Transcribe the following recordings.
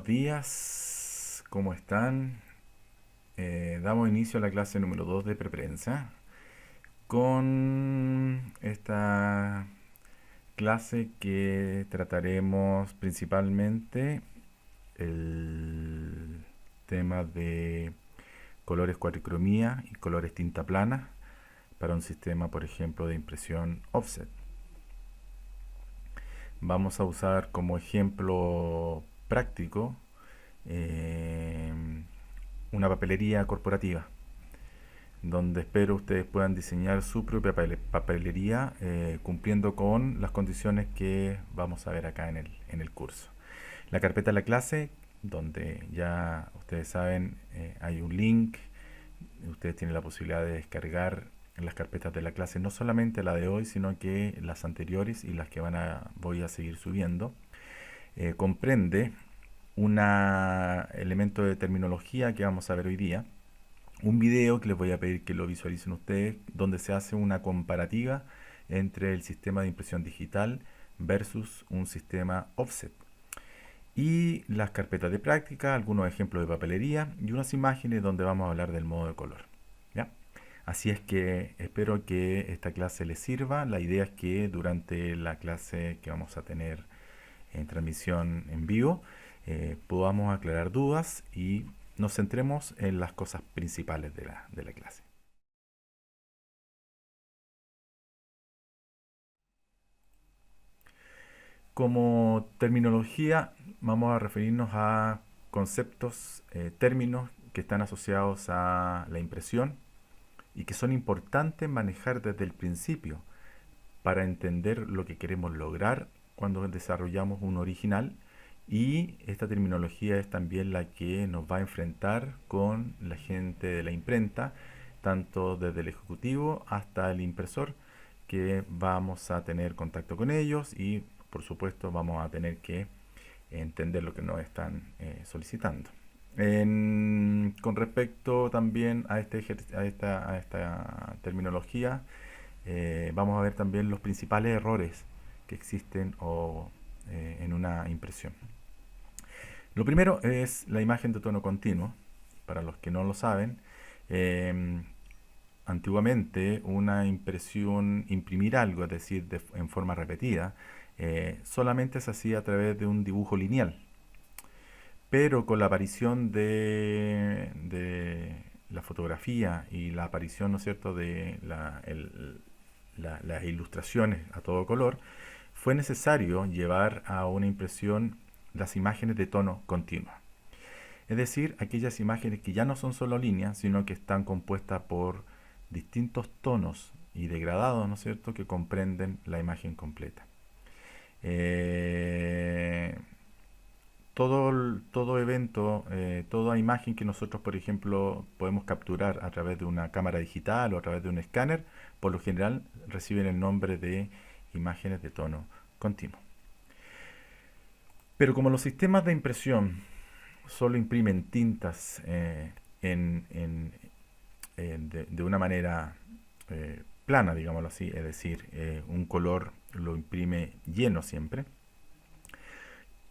Buenos días, ¿cómo están? Damos inicio a la clase número 2 de preprensa con esta clase que trataremos principalmente el tema de colores cuadricromía y colores tinta plana para un sistema, por ejemplo, de impresión offset. Vamos a usar como ejemplo práctico eh, una papelería corporativa, donde espero ustedes puedan diseñar su propia papelería cumpliendo con las condiciones que vamos a ver acá en el curso. La carpeta de la clase, donde ya ustedes saben hay un link, ustedes tienen la posibilidad de descargar las carpetas de la clase, no solamente la de hoy, sino que las anteriores y las que voy a seguir subiendo. Comprende un elemento de terminología que vamos a ver hoy día, un video que les voy a pedir que lo visualicen ustedes, donde se hace una comparativa entre el sistema de impresión digital versus un sistema offset, y las carpetas de práctica, algunos ejemplos de papelería y unas imágenes donde vamos a hablar del modo de color. ¿Ya? Así es que espero que esta clase les sirva. La idea es que durante la clase que vamos a tener en transmisión en vivo podamos aclarar dudas y nos centremos en las cosas principales de la clase. Como terminología vamos a referirnos a conceptos, términos que están asociados a la impresión y que son importantes manejar desde el principio para entender lo que queremos lograr cuando desarrollamos un original, y esta terminología es también la que nos va a enfrentar con la gente de la imprenta, tanto desde el ejecutivo hasta el impresor, que vamos a tener contacto con ellos y por supuesto vamos a tener que entender lo que nos están solicitando. Con respecto también a esta terminología, vamos a ver también los principales errores que existen en una impresión. Lo primero es la imagen de tono continuo. Para los que no lo saben, antiguamente una impresión, imprimir algo, es decir, en forma repetida, solamente se hacía a través de un dibujo lineal. Pero con la aparición de la fotografía y la aparición, ¿no es cierto?, de las ilustraciones a todo color, fue necesario llevar a una impresión las imágenes de tono continuo. Es decir, aquellas imágenes que ya no son solo líneas, sino que están compuestas por distintos tonos y degradados, ¿no es cierto?, que comprenden la imagen completa. Todo evento, toda imagen que nosotros, por ejemplo, podemos capturar a través de una cámara digital o a través de un escáner, por lo general reciben el nombre de imágenes de tono continuo. Pero como los sistemas de impresión solo imprimen tintas de una manera plana, digámoslo así, es decir, un color lo imprime lleno siempre,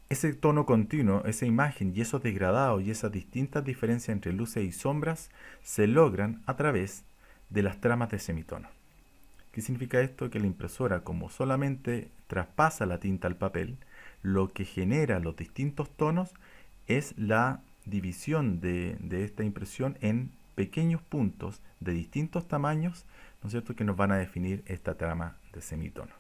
ese tono continuo, esa imagen y esos degradados y esas distintas diferencias entre luces y sombras se logran a través de las tramas de semitono. ¿Qué significa esto? Que la impresora, como solamente traspasa la tinta al papel, lo que genera los distintos tonos es la división de esta impresión en pequeños puntos de distintos tamaños, ¿no es cierto?, que nos van a definir esta trama de semitono.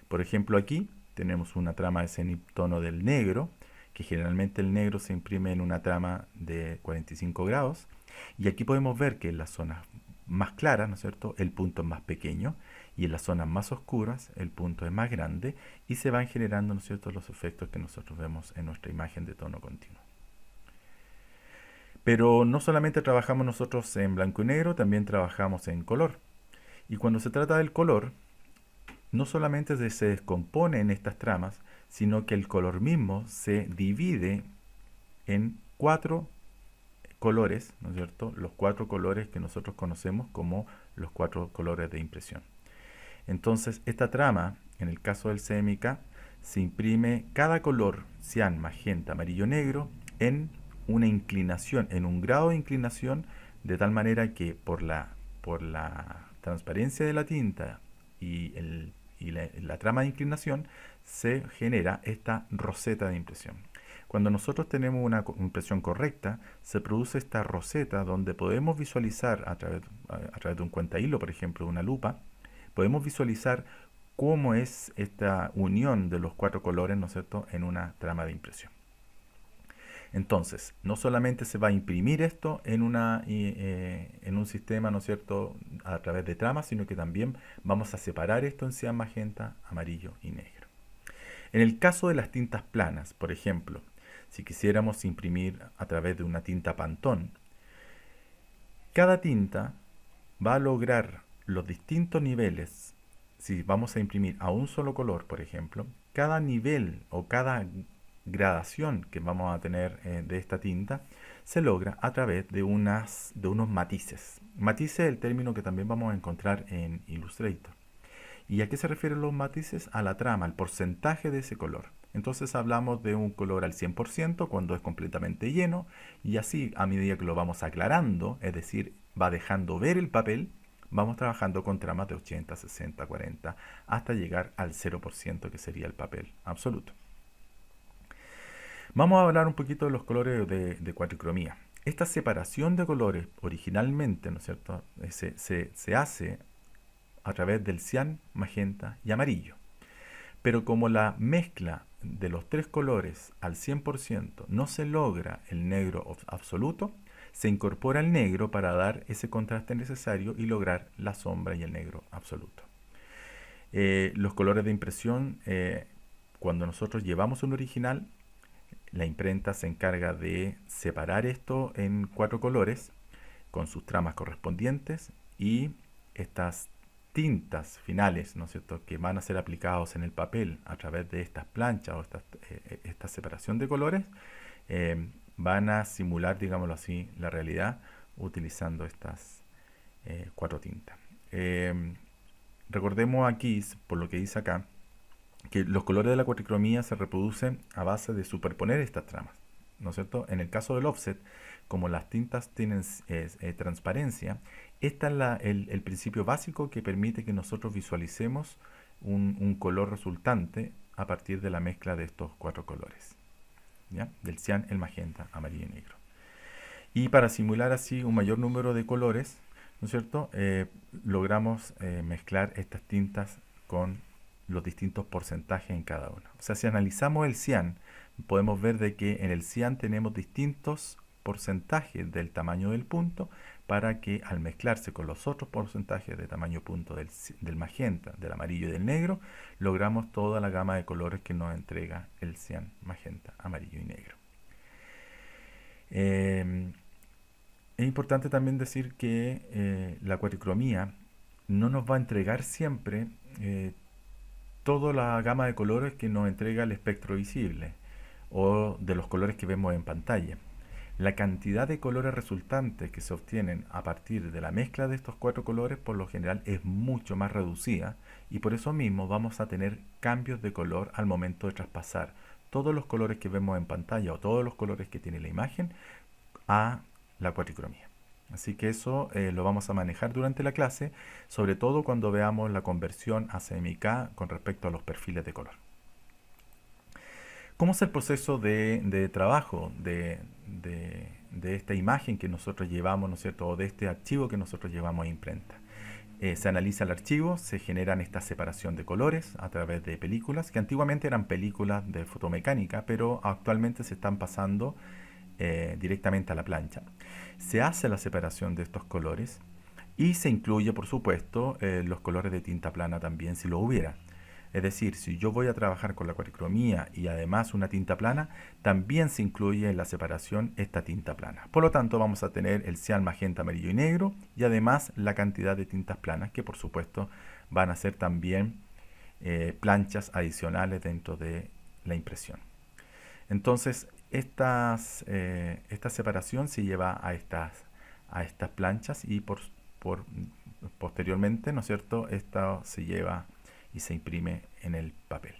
Por ejemplo, aquí tenemos una trama de semitono del negro, que generalmente el negro se imprime en una trama de 45 grados, y aquí podemos ver que en las zonas más claras, ¿no es cierto?, el punto es más pequeño, y en las zonas más oscuras el punto es más grande, y se van generando, ¿no es cierto?, los efectos que nosotros vemos en nuestra imagen de tono continuo. Pero no solamente trabajamos nosotros en blanco y negro, también trabajamos en color. Y cuando se trata del color, no solamente se descompone en estas tramas, sino que el color mismo se divide en 4 colores, ¿no es cierto?, los 4 colores que nosotros conocemos como los 4 colores de impresión. Entonces, esta trama, en el caso del CMYK, se imprime cada color, cian, magenta, amarillo, negro, en una inclinación, en un grado de inclinación, de tal manera que por la transparencia de la tinta y la trama de inclinación se genera esta roseta de impresión. Cuando nosotros tenemos una impresión correcta, se produce esta roseta donde podemos visualizar a través de un cuentahilo, por ejemplo, de una lupa, podemos visualizar cómo es esta unión de los cuatro colores, ¿no es cierto?, en una trama de impresión. Entonces, no solamente se va a imprimir esto en un sistema, ¿no es cierto?, a través de tramas, sino que también vamos a separar esto en cian, magenta, amarillo y negro. En el caso de las tintas planas, por ejemplo, si quisiéramos imprimir a través de una tinta Pantone, cada tinta va a lograr los distintos niveles. Si vamos a imprimir a un solo color, por ejemplo, cada nivel o cada gradación que vamos a tener de esta tinta se logra a través de unos matices. Matices es el término que también vamos a encontrar en Illustrator. ¿Y a qué se refieren los matices? A la trama, al porcentaje de ese color. Entonces hablamos de un color al 100% cuando es completamente lleno, y así a medida que lo vamos aclarando, es decir, va dejando ver el papel, vamos trabajando con tramas de 80, 60, 40, hasta llegar al 0% que sería el papel absoluto. Vamos a hablar un poquito de los colores de cuatricromía. Esta separación de colores originalmente, ¿no es cierto?, se hace a través del cian, magenta y amarillo. Pero como la mezcla de los tres colores al 100% no se logra el negro absoluto, se incorpora el negro para dar ese contraste necesario y lograr la sombra y el negro absoluto. Los colores de impresión, cuando nosotros llevamos un original, la imprenta se encarga de separar esto en cuatro colores con sus tramas correspondientes, y estas tintas finales, ¿no es cierto?, que van a ser aplicados en el papel a través de estas planchas o esta separación de colores, van a simular, digámoslo así, la realidad utilizando estas cuatro tintas. Recordemos aquí, por lo que dice acá, que los colores de la cuatricromía se reproducen a base de superponer estas tramas, ¿no es cierto? En el caso del offset, como las tintas tienen transparencia, este es el principio básico que permite que nosotros visualicemos un color resultante a partir de la mezcla de estos cuatro colores, ¿ya? Del cian, el magenta, amarillo y negro. Y para simular así un mayor número de colores, ¿no es cierto?, logramos mezclar estas tintas con los distintos porcentajes en cada una. O sea, si analizamos el cian, podemos ver de que en el cian tenemos distintos porcentajes del tamaño del punto, para que al mezclarse con los otros porcentajes de tamaño punto del magenta, del amarillo y del negro, logramos toda la gama de colores que nos entrega el cian, magenta, amarillo y negro. Es importante también decir que la cuatricromía no nos va a entregar siempre toda la gama de colores que nos entrega el espectro visible o de los colores que vemos en pantalla. La cantidad de colores resultantes que se obtienen a partir de la mezcla de estos cuatro colores por lo general es mucho más reducida, y por eso mismo vamos a tener cambios de color al momento de traspasar todos los colores que vemos en pantalla o todos los colores que tiene la imagen a la cuatricromía. Así que eso lo vamos a manejar durante la clase, sobre todo cuando veamos la conversión a CMYK con respecto a los perfiles de color. ¿Cómo es el proceso de trabajo de esta imagen que nosotros llevamos, ¿no es cierto?, o de este archivo que nosotros llevamos a imprenta? Se analiza el archivo, se generan esta separación de colores a través de películas, que antiguamente eran películas de fotomecánica, pero actualmente se están pasando directamente a la plancha. Se hace la separación de estos colores y se incluye, por supuesto, los colores de tinta plana también, si lo hubiera. Es decir, si yo voy a trabajar con la cuatricromía y además una tinta plana, también se incluye en la separación esta tinta plana. Por lo tanto, vamos a tener el cian, magenta, amarillo y negro, y además la cantidad de tintas planas, que por supuesto van a ser también planchas adicionales dentro de la impresión. Entonces, esta separación se lleva a estas planchas, y posteriormente, ¿no es cierto?, esto se lleva y se imprime en el papel.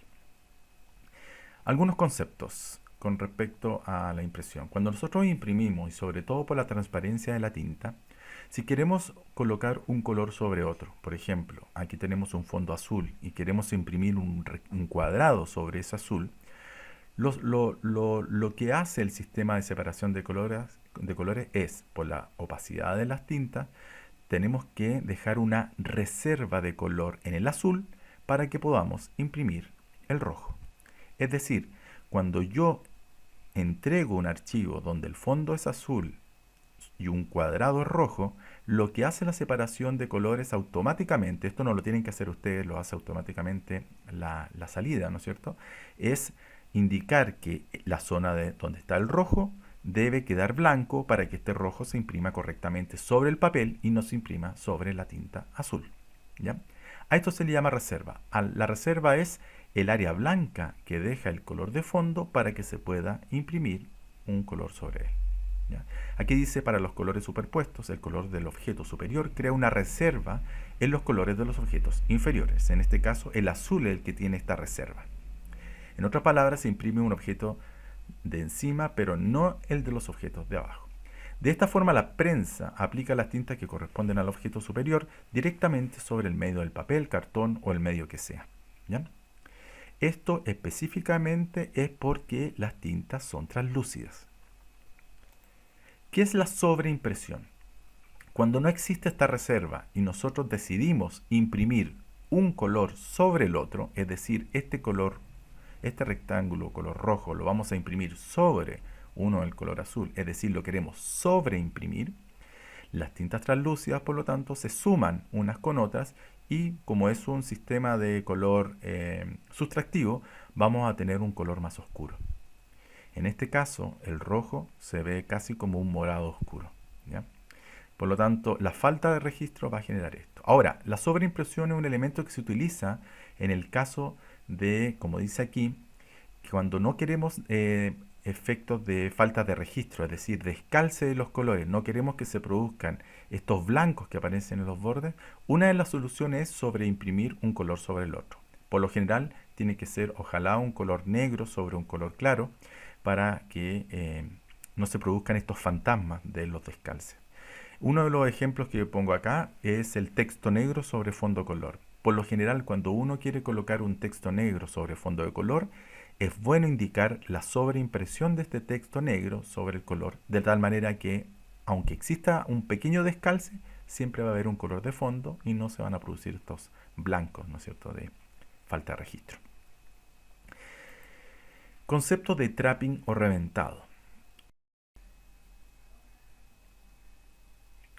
Algunos conceptos con respecto a la impresión. Cuando nosotros imprimimos, y sobre todo por la transparencia de la tinta, si queremos colocar un color sobre otro, por ejemplo, aquí tenemos un fondo azul y queremos imprimir un cuadrado sobre ese azul, lo que hace el sistema de separación de colores es, por la opacidad de las tintas, tenemos que dejar una reserva de color en el azul para que podamos imprimir el rojo. Es decir, cuando yo entrego un archivo donde el fondo es azul y un cuadrado es rojo, lo que hace la separación de colores automáticamente, esto no lo tienen que hacer ustedes, lo hace automáticamente la salida, ¿no es cierto? Es indicar que la zona de donde está el rojo debe quedar blanco para que este rojo se imprima correctamente sobre el papel y no se imprima sobre la tinta azul, ¿ya? A esto se le llama reserva. La reserva es el área blanca que deja el color de fondo para que se pueda imprimir un color sobre él, ¿ya? Aquí dice para los colores superpuestos, el color del objeto superior crea una reserva en los colores de los objetos inferiores. En este caso, el azul es el que tiene esta reserva. En otras palabras, se imprime un objeto de encima, pero no el de los objetos de abajo. De esta forma, la prensa aplica las tintas que corresponden al objeto superior directamente sobre el medio del papel, cartón o el medio que sea, ¿ya? Esto específicamente es porque las tintas son translúcidas. ¿Qué es la sobreimpresión? Cuando no existe esta reserva y nosotros decidimos imprimir un color sobre el otro, es decir, este color, este rectángulo color rojo lo vamos a imprimir sobre uno del color azul, es decir, lo queremos sobreimprimir, las tintas translúcidas, por lo tanto, se suman unas con otras y como es un sistema de color sustractivo, vamos a tener un color más oscuro. En este caso, el rojo se ve casi como un morado oscuro, ¿ya? Por lo tanto, la falta de registro va a generar esto. Ahora, la sobreimpresión es un elemento que se utiliza en el caso de, como dice aquí, que cuando no queremos efectos de falta de registro, es decir, descalce de los colores, no queremos que se produzcan estos blancos que aparecen en los bordes, una de las soluciones es sobreimprimir un color sobre el otro. Por lo general, tiene que ser ojalá un color negro sobre un color claro para que no se produzcan estos fantasmas de los descalces. Uno de los ejemplos que pongo acá es el texto negro sobre fondo color. Por lo general, cuando uno quiere colocar un texto negro sobre fondo de color, es bueno indicar la sobreimpresión de este texto negro sobre el color, de tal manera que, aunque exista un pequeño descalce, siempre va a haber un color de fondo y no se van a producir estos blancos, ¿no es cierto?, de falta de registro. Concepto de trapping o reventado.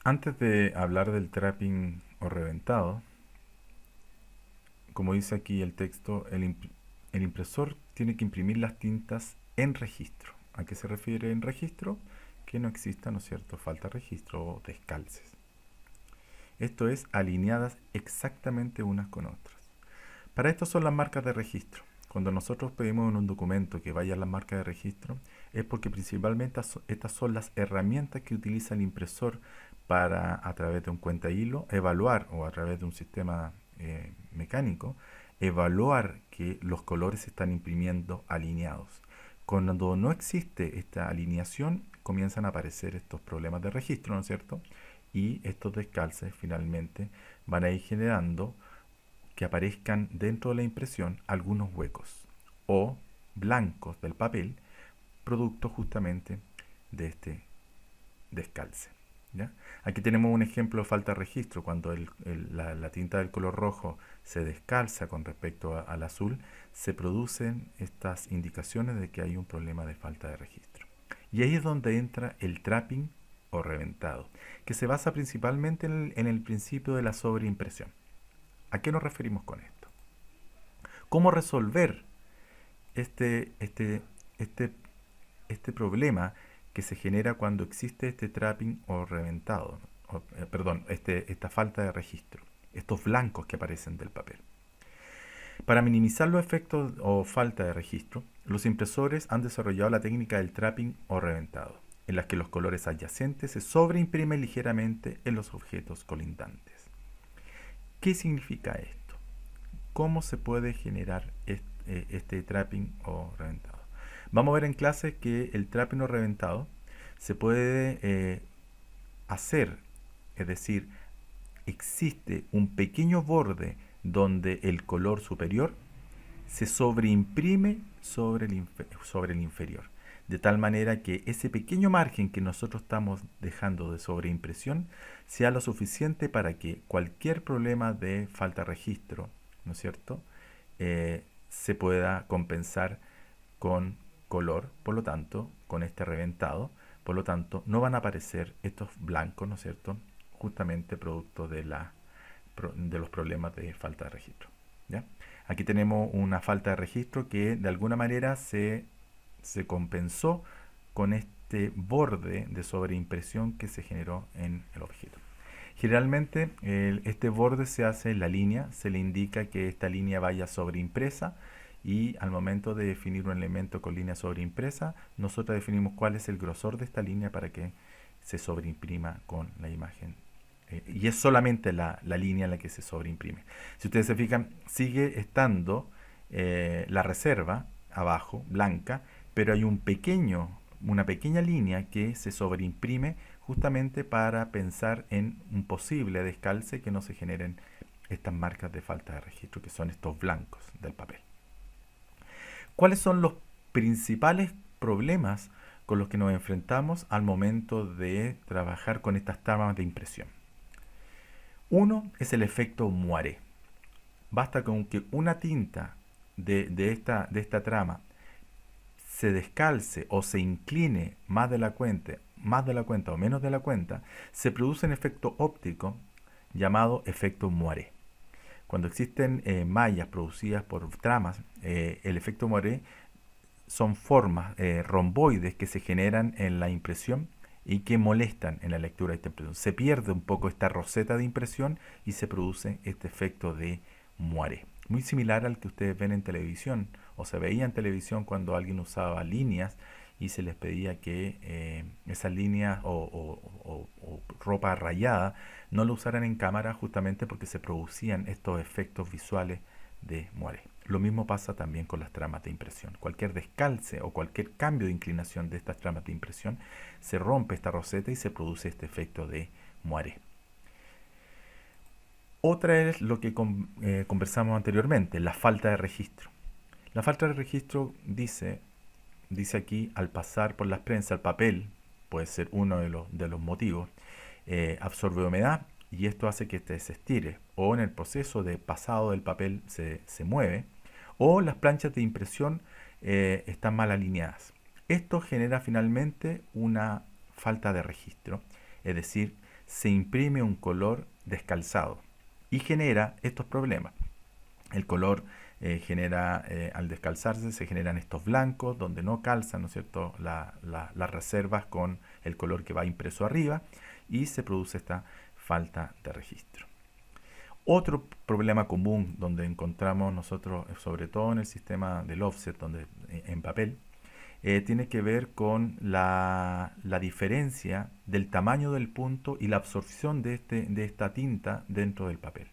Antes de hablar del trapping o reventado, como dice aquí el texto, el impresor tiene que imprimir las tintas en registro. ¿A qué se refiere en registro? Que no exista, ¿no es cierto?, falta de registro o descalces. Esto es, alineadas exactamente unas con otras. Para esto son las marcas de registro. Cuando nosotros pedimos en un documento que vaya a las marcas de registro, es porque principalmente estas son las herramientas que utiliza el impresor para, a través de un cuentahilo, evaluar, o a través de un sistema mecánico, evaluar que los colores se están imprimiendo alineados. Cuando no existe esta alineación, comienzan a aparecer estos problemas de registro, ¿no es cierto? Y estos descalces finalmente van a ir generando que aparezcan dentro de la impresión algunos huecos o blancos del papel, producto justamente de este descalce, ¿ya? Aquí tenemos un ejemplo de falta de registro. Cuando la tinta del color rojo se descalza con respecto al azul, se producen estas indicaciones de que hay un problema de falta de registro. Y ahí es donde entra el trapping o reventado, que se basa principalmente en el principio de la sobreimpresión. ¿A qué nos referimos con esto? ¿Cómo resolver este problema que se genera cuando existe este trapping o reventado, esta falta de registro, estos blancos que aparecen del papel? Para minimizar los efectos o falta de registro, los impresores han desarrollado la técnica del trapping o reventado, en la que los colores adyacentes se sobreimprimen ligeramente en los objetos colindantes. ¿Qué significa esto? ¿Cómo se puede generar este trapping o reventado. Vamos a ver en clase que el trapping o reventado se puede hacer, es decir, existe un pequeño borde donde el color superior se sobreimprime sobre el inferior, de tal manera que ese pequeño margen que nosotros estamos dejando de sobreimpresión sea lo suficiente para que cualquier problema de falta de registro, ¿no es cierto?, se pueda compensar con color, por lo tanto, con este reventado, por lo tanto, no van a aparecer estos blancos, ¿no es cierto?, justamente producto de los problemas de falta de registro, ¿ya? Aquí tenemos una falta de registro que de alguna manera se compensó con este borde de sobreimpresión que se generó en el objeto. Generalmente este borde se hace en la línea, se le indica que esta línea vaya sobreimpresa y al momento de definir un elemento con línea sobreimpresa, nosotros definimos cuál es el grosor de esta línea para que se sobreimprima con la imagen. Y es solamente la línea en la que se sobreimprime. Si ustedes se fijan, sigue estando la reserva abajo, blanca, pero hay una pequeña línea que se sobreimprime justamente para pensar en un posible descalce que no se generen estas marcas de falta de registro, que son estos blancos del papel. ¿Cuáles son los principales problemas con los que nos enfrentamos al momento de trabajar con estas tramas de impresión? Uno es el efecto moiré. Basta con que una tinta de esta trama se descalce o se incline más de la cuenta o menos de la cuenta, se produce un efecto óptico llamado efecto moiré. Cuando existen mallas producidas por tramas, el efecto moiré son formas romboides que se generan en la impresión y que molestan en la lectura de esta impresión. Se pierde un poco esta roseta de impresión y se produce este efecto de moiré. Muy similar al que ustedes ven en televisión o se veía en televisión cuando alguien usaba líneas y se les pedía que esas líneas o ropa rayada no lo usaran en cámara justamente porque se producían estos efectos visuales de moiré. Lo mismo pasa también con las tramas de impresión. Cualquier descalce o cualquier cambio de inclinación de estas tramas de impresión se rompe esta roseta y se produce este efecto de moiré. Otra es lo que conversamos anteriormente, la falta de registro. La falta de registro dice aquí, al pasar por las prensas, el papel, puede ser uno de los motivos, absorbe humedad y esto hace que este se estire, o en el proceso de pasado del papel se mueve, o las planchas de impresión están mal alineadas. Esto genera finalmente una falta de registro, es decir, se imprime un color descalzado y genera estos problemas. El color genera, al descalzarse, se generan estos blancos donde no calzan, ¿no es cierto?, las reservas con el color que va impreso arriba y se produce esta falta de registro. Otro problema común donde encontramos nosotros, sobre todo en el sistema del offset, donde en papel, tiene que ver con la diferencia del tamaño del punto y la absorción de esta tinta dentro del papel.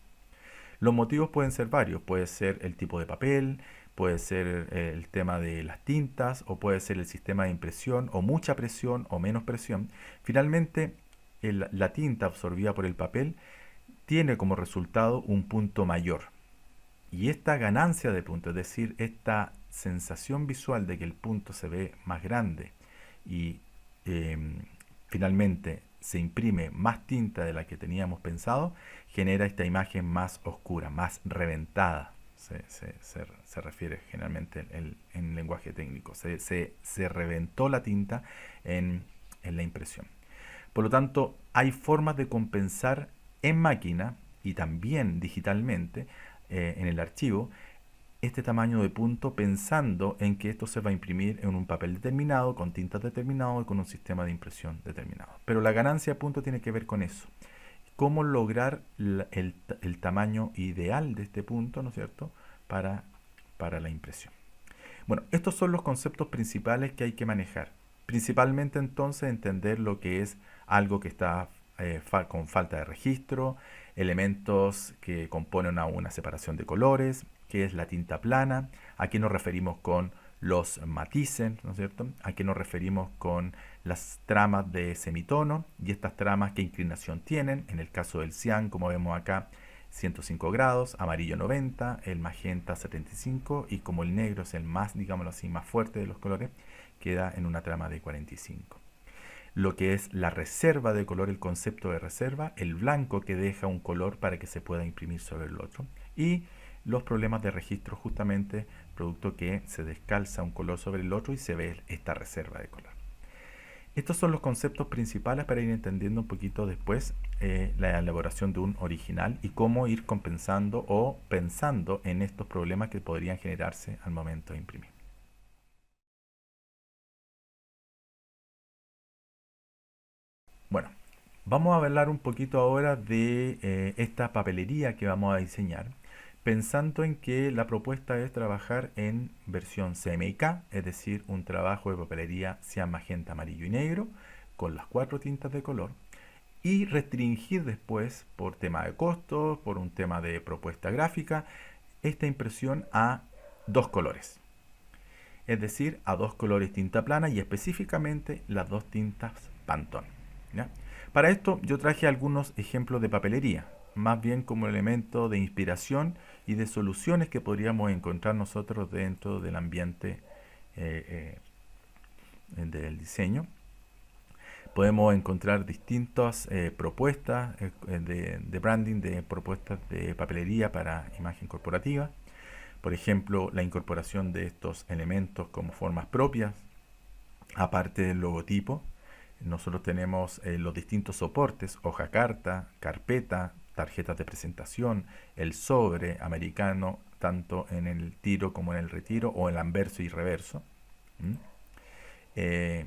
Los motivos pueden ser varios, puede ser el tipo de papel, puede ser el tema de las tintas, o puede ser el sistema de impresión, o mucha presión o menos presión. Finalmente, la tinta absorbida por el papel tiene como resultado un punto mayor. Y esta ganancia de punto, es decir, esta sensación visual de que el punto se ve más grande y finalmente se imprime más tinta de la que teníamos pensado, genera esta imagen más oscura, más reventada. Se refiere generalmente en lenguaje técnico. Se reventó la tinta en la impresión. Por lo tanto, hay formas de compensar en máquina y también digitalmente en el archivo este tamaño de punto, pensando en que esto se va a imprimir en un papel determinado, con tintas determinado y con un sistema de impresión determinado. Pero la ganancia de punto tiene que ver con eso. Cómo lograr el tamaño ideal de este punto, ¿no es cierto?, para la impresión. Bueno, estos son los conceptos principales que hay que manejar. Principalmente entonces entender lo que es algo que está con falta de registro, elementos que componen a una separación de colores, qué es la tinta plana, a qué nos referimos con los matices, ¿no es cierto? A qué nos referimos con las tramas de semitono y estas tramas qué inclinación tienen. En el caso del cian, como vemos acá, 105 grados, amarillo 90, el magenta 75 y como el negro es el más, digámoslo así, más fuerte de los colores, queda en una trama de 45. Lo que es la reserva de color, el concepto de reserva, el blanco que deja un color para que se pueda imprimir sobre el otro, y los problemas de registro justamente producto que se descalza un color sobre el otro y se ve esta reserva de color. Estos son los conceptos principales para ir entendiendo un poquito después la elaboración de un original y cómo ir compensando o pensando en estos problemas que podrían generarse al momento de imprimir. Bueno, vamos a hablar un poquito ahora de esta papelería que vamos a diseñar, pensando en que la propuesta es trabajar en versión CMYK, es decir, un trabajo de papelería cian, magenta, amarillo y negro, con las 4 tintas de color, y restringir después, por tema de costos, por un tema de propuesta gráfica, esta impresión a 2 colores. Es decir, a 2 colores tinta plana y específicamente las 2 tintas Pantone, ¿ya? Para esto yo traje algunos ejemplos de papelería, más bien como elemento de inspiración y de soluciones que podríamos encontrar nosotros dentro del ambiente del diseño. Podemos encontrar distintas propuestas de branding, de propuestas de papelería para imagen corporativa. Por ejemplo, la incorporación de estos elementos como formas propias, aparte del logotipo. Nosotros tenemos los distintos soportes, hoja carta, carpeta, tarjetas de presentación, el sobre americano, tanto en el tiro como en el retiro, o el anverso y reverso.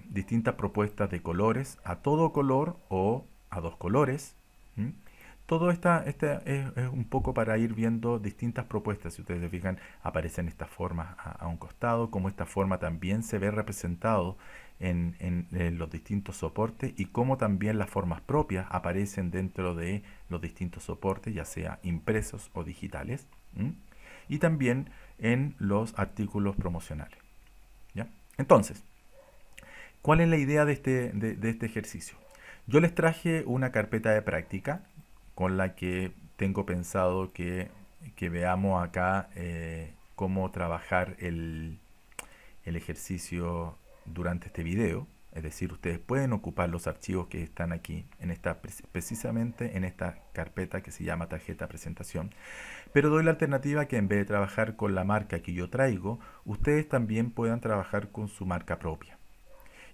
Distintas propuestas de colores, a todo color o a 2 colores. Todo es un poco para ir viendo distintas propuestas. Si ustedes se fijan, aparecen estas formas a un costado, como esta forma también se ve representado en los distintos soportes y como también las formas propias aparecen dentro de los distintos soportes, ya sea impresos o digitales, y también en los artículos promocionales, ¿ya? Entonces, ¿cuál es la idea de este ejercicio? Yo les traje una carpeta de práctica con la que tengo pensado que veamos acá cómo trabajar el ejercicio durante este video. Es decir, ustedes pueden ocupar los archivos que están aquí, precisamente en esta carpeta que se llama tarjeta presentación. Pero doy la alternativa que en vez de trabajar con la marca que yo traigo, ustedes también puedan trabajar con su marca propia.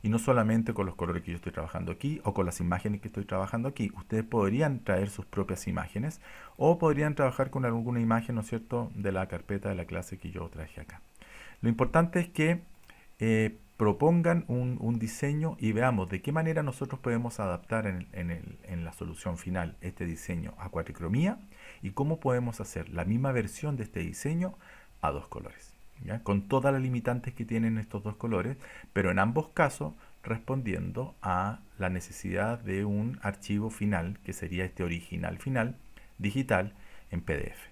Y no solamente con los colores que yo estoy trabajando aquí o con las imágenes que estoy trabajando aquí. Ustedes podrían traer sus propias imágenes o podrían trabajar con alguna imagen, ¿no es cierto?, de la carpeta de la clase que yo traje acá. Lo importante es que propongan un diseño y veamos de qué manera nosotros podemos adaptar en la solución final este diseño a cuatricromía y cómo podemos hacer la misma versión de este diseño a 2 colores. ¿Ya? Con todas las limitantes que tienen estos 2 colores, pero en ambos casos respondiendo a la necesidad de un archivo final, que sería este original final, digital, en PDF.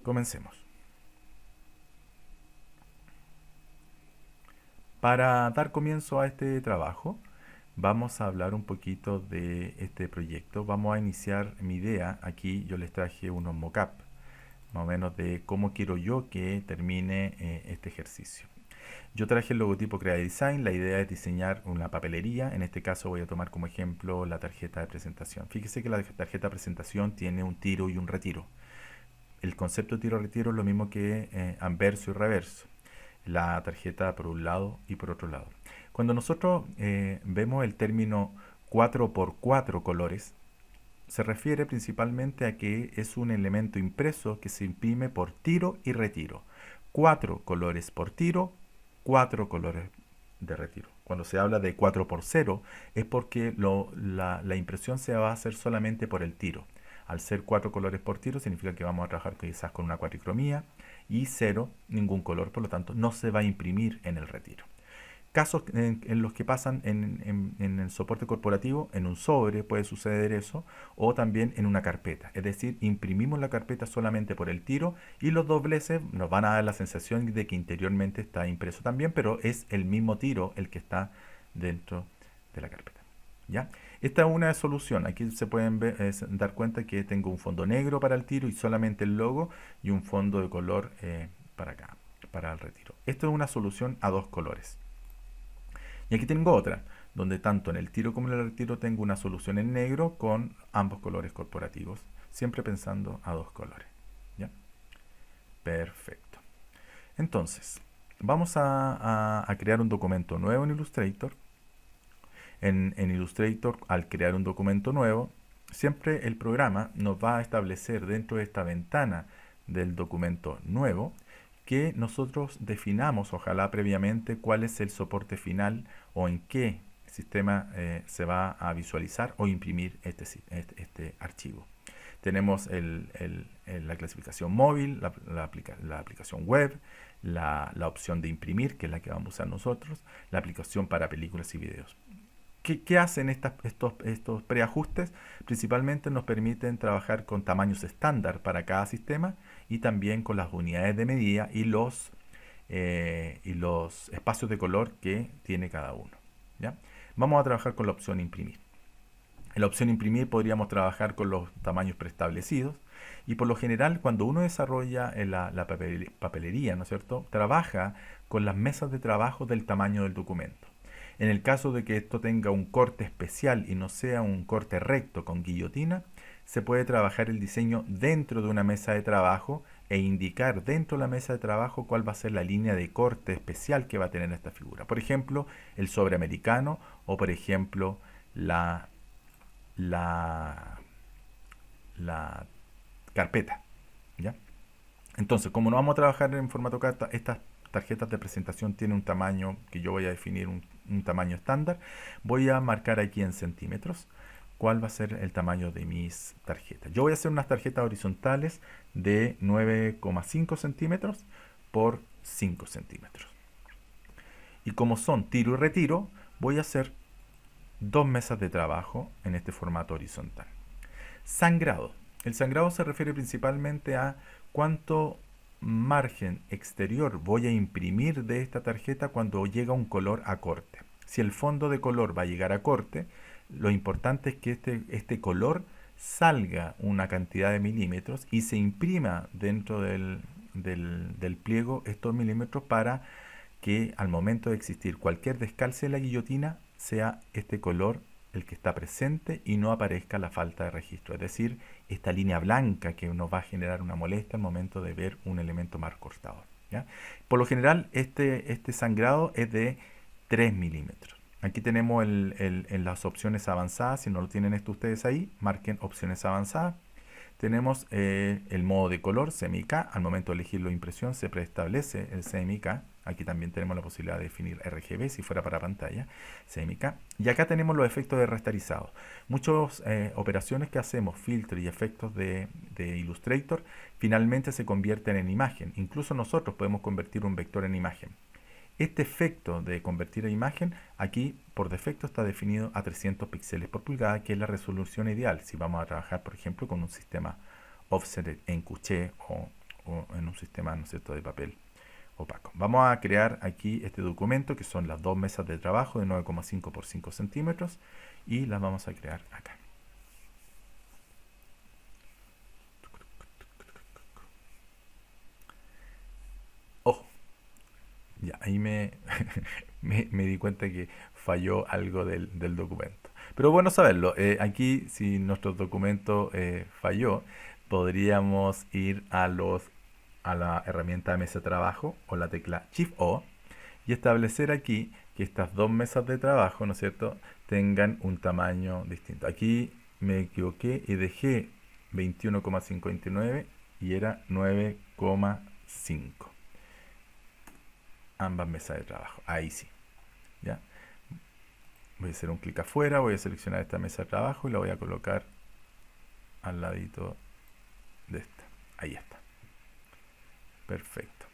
Comencemos. Para dar comienzo a este trabajo, vamos a hablar un poquito de este proyecto. Vamos a iniciar mi idea. Aquí yo les traje unos mock-up, más o menos de cómo quiero yo que termine este ejercicio. Yo traje el logotipo Create Design. La idea es diseñar una papelería. En este caso voy a tomar como ejemplo la tarjeta de presentación. Fíjese que la tarjeta de presentación tiene un tiro y un retiro. El concepto de tiro-retiro es lo mismo que anverso y reverso. La tarjeta por un lado y por otro lado. Cuando nosotros vemos el término 4x4 colores, se refiere principalmente a que es un elemento impreso que se imprime por tiro y retiro. 4 colores por tiro, 4 colores de retiro. Cuando se habla de 4x0 es porque la impresión se va a hacer solamente por el tiro. Al ser 4 colores por tiro significa que vamos a trabajar quizás con una cuatricromía y 0, ningún color, por lo tanto no se va a imprimir en el retiro. casos en los que pasan en el soporte corporativo, en un sobre puede suceder eso, o también en una carpeta. Es decir, imprimimos la carpeta solamente por el tiro y los dobleces nos van a dar la sensación de que interiormente está impreso también, pero es el mismo tiro el que está dentro de la carpeta. ¿Ya? Esta es una solución. Aquí se pueden dar cuenta que tengo un fondo negro para el tiro y solamente el logo, y un fondo de color para acá, para el retiro. Esto es una solución a dos colores. Y aquí tengo otra, donde tanto en el tiro como en el retiro tengo una solución en negro con ambos colores corporativos, siempre pensando a dos colores. ¿Ya? Perfecto. Entonces, vamos a crear un documento nuevo en Illustrator. En Illustrator, al crear un documento nuevo, siempre el programa nos va a establecer dentro de esta ventana del documento nuevo que nosotros definamos, ojalá previamente, cuál es el soporte final o en qué sistema se va a visualizar o imprimir este archivo. Tenemos la clasificación móvil, la aplicación web, la opción de imprimir, que es la que vamos a usar nosotros, la aplicación para películas y videos. ¿Qué hacen estos preajustes? Principalmente nos permiten trabajar con tamaños estándar para cada sistema y también con las unidades de medida y los espacios de color que tiene cada uno. ¿Ya? Vamos a trabajar con la opción imprimir. En la opción imprimir podríamos trabajar con los tamaños preestablecidos y por lo general cuando uno desarrolla la papelería, ¿no es cierto?, trabaja con las mesas de trabajo del tamaño del documento. En el caso de que esto tenga un corte especial y no sea un corte recto con guillotina, se puede trabajar el diseño dentro de una mesa de trabajo e indicar dentro de la mesa de trabajo cuál va a ser la línea de corte especial que va a tener esta figura. Por ejemplo, el sobre americano o por ejemplo la carpeta. ¿Ya? Entonces, como no vamos a trabajar en formato carta, estas tarjetas de presentación tienen un tamaño que yo voy a definir un tamaño estándar. Voy a marcar aquí en centímetros cuál va a ser el tamaño de mis tarjetas. Yo voy a hacer unas tarjetas horizontales de 9,5 centímetros por 5 centímetros. Y como son tiro y retiro, voy a hacer dos mesas de trabajo en este formato horizontal. Sangrado. El sangrado se refiere principalmente a cuánto margen exterior voy a imprimir de esta tarjeta cuando llega un color a corte. Si el fondo de color va a llegar a corte, lo importante es que este color salga una cantidad de milímetros y se imprima dentro del pliego estos milímetros para que al momento de existir cualquier descalce de la guillotina sea este color el que está presente y no aparezca la falta de registro, es decir, esta línea blanca que nos va a generar una molestia al momento de ver un elemento mal cortado. ¿Ya? Por lo general este sangrado es de 3 milímetros. Aquí tenemos en las opciones avanzadas, si no lo tienen esto ustedes ahí, marquen opciones avanzadas. Tenemos el modo de color, CMYK. Al momento de elegir la impresión se preestablece el CMYK. Aquí también tenemos la posibilidad de definir RGB si fuera para pantalla, CMYK. Y acá tenemos los efectos de rasterizado. Muchas operaciones que hacemos, filtro y efectos de Illustrator, finalmente se convierten en imagen. Incluso nosotros podemos convertir un vector en imagen. Este efecto de convertir a imagen, aquí por defecto está definido a 300 píxeles por pulgada, que es la resolución ideal si vamos a trabajar, por ejemplo, con un sistema offset en Couché o en un sistema, ¿no es cierto?, de papel opaco. Vamos a crear aquí este documento, que son las dos mesas de trabajo de 9,5 por 5 centímetros, y las vamos a crear acá. Ya, ahí me di cuenta que falló algo del documento. Pero bueno saberlo. Aquí, si nuestro documento falló, podríamos ir a la herramienta de mesa de trabajo o la tecla Shift O y establecer aquí que estas dos mesas de trabajo, ¿no es cierto?, tengan un tamaño distinto. Aquí me equivoqué y dejé 21,59 y era 9,5. Ambas mesas de trabajo. Ahí sí. ¿Ya? Voy a hacer un clic afuera, voy a seleccionar esta mesa de trabajo y la voy a colocar al ladito de esta. Ahí está. Perfecto.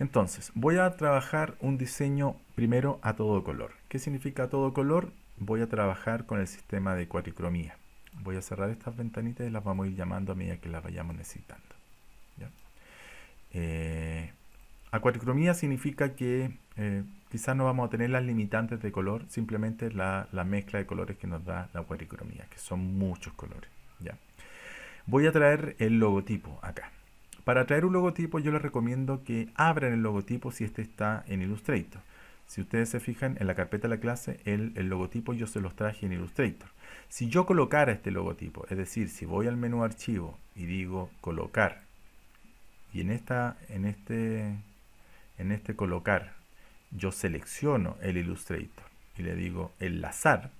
Entonces, voy a trabajar un diseño primero a todo color. ¿Qué significa a todo color? Voy a trabajar con el sistema de cuadricromía. Voy a cerrar estas ventanitas y las vamos a ir llamando a medida que las vayamos necesitando. ¿Ya? A cuadricromía significa que quizás no vamos a tener las limitantes de color, simplemente la mezcla de colores que nos da la cuadricromía, que son muchos colores. ¿Ya? Voy a traer el logotipo acá. Para traer un logotipo yo les recomiendo que abran el logotipo si este está en Illustrator. Si ustedes se fijan en la carpeta de la clase, el logotipo yo se los traje en Illustrator. Si yo colocara este logotipo, es decir, si voy al menú archivo y digo colocar, y en este colocar yo selecciono el Illustrator y le digo enlazar,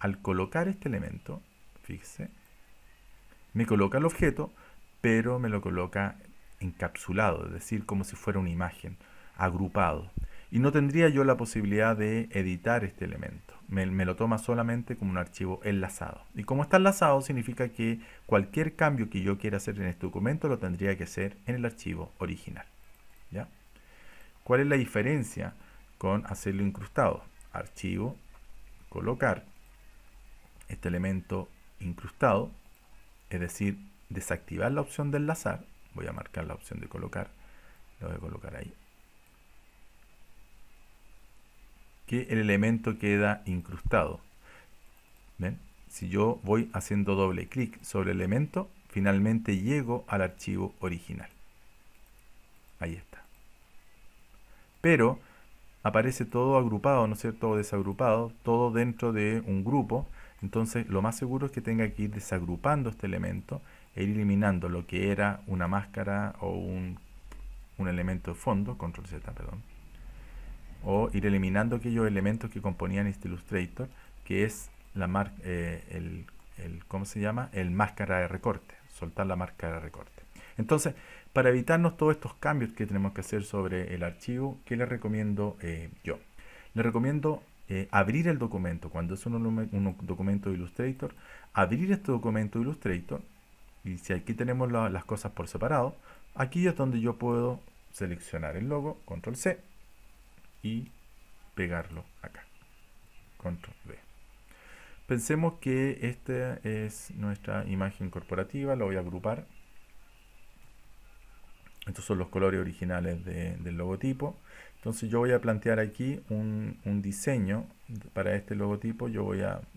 al colocar este elemento, fíjese, me coloca el objeto, pero me lo coloca encapsulado, es decir, como si fuera una imagen, agrupado. Y no tendría yo la posibilidad de editar este elemento. Me lo toma solamente como un archivo enlazado. Y como está enlazado, significa que cualquier cambio que yo quiera hacer en este documento lo tendría que hacer en el archivo original. ¿Ya? ¿Cuál es la diferencia con hacerlo incrustado? Archivo, colocar este elemento incrustado, es decir, desactivar la opción de enlazar. Voy a marcar la opción de colocar, lo voy a colocar ahí, que el elemento queda incrustado. ¿Ven? Si yo voy haciendo doble clic sobre el elemento, finalmente llego al archivo original. Ahí está. Pero aparece todo agrupado, ¿no es cierto? O desagrupado, todo dentro de un grupo. Entonces lo más seguro es que tenga que ir desagrupando este elemento e ir eliminando lo que era una máscara o un elemento de fondo, control Z, perdón, o ir eliminando aquellos elementos que componían este Illustrator, que es ¿cómo se llama? El máscara de recorte, soltar la máscara de recorte. Entonces, para evitarnos todos estos cambios que tenemos que hacer sobre el archivo, ¿qué les recomiendo yo? Les recomiendo abrir el documento, cuando es un documento de Illustrator, abrir este documento de Illustrator, y si aquí tenemos las cosas por separado, aquí es donde yo puedo seleccionar el logo, control C, y pegarlo acá, control V. Pensemos que esta es nuestra imagen corporativa, lo voy a agrupar. Estos son los colores originales del logotipo. Entonces yo voy a plantear aquí un diseño para este logotipo.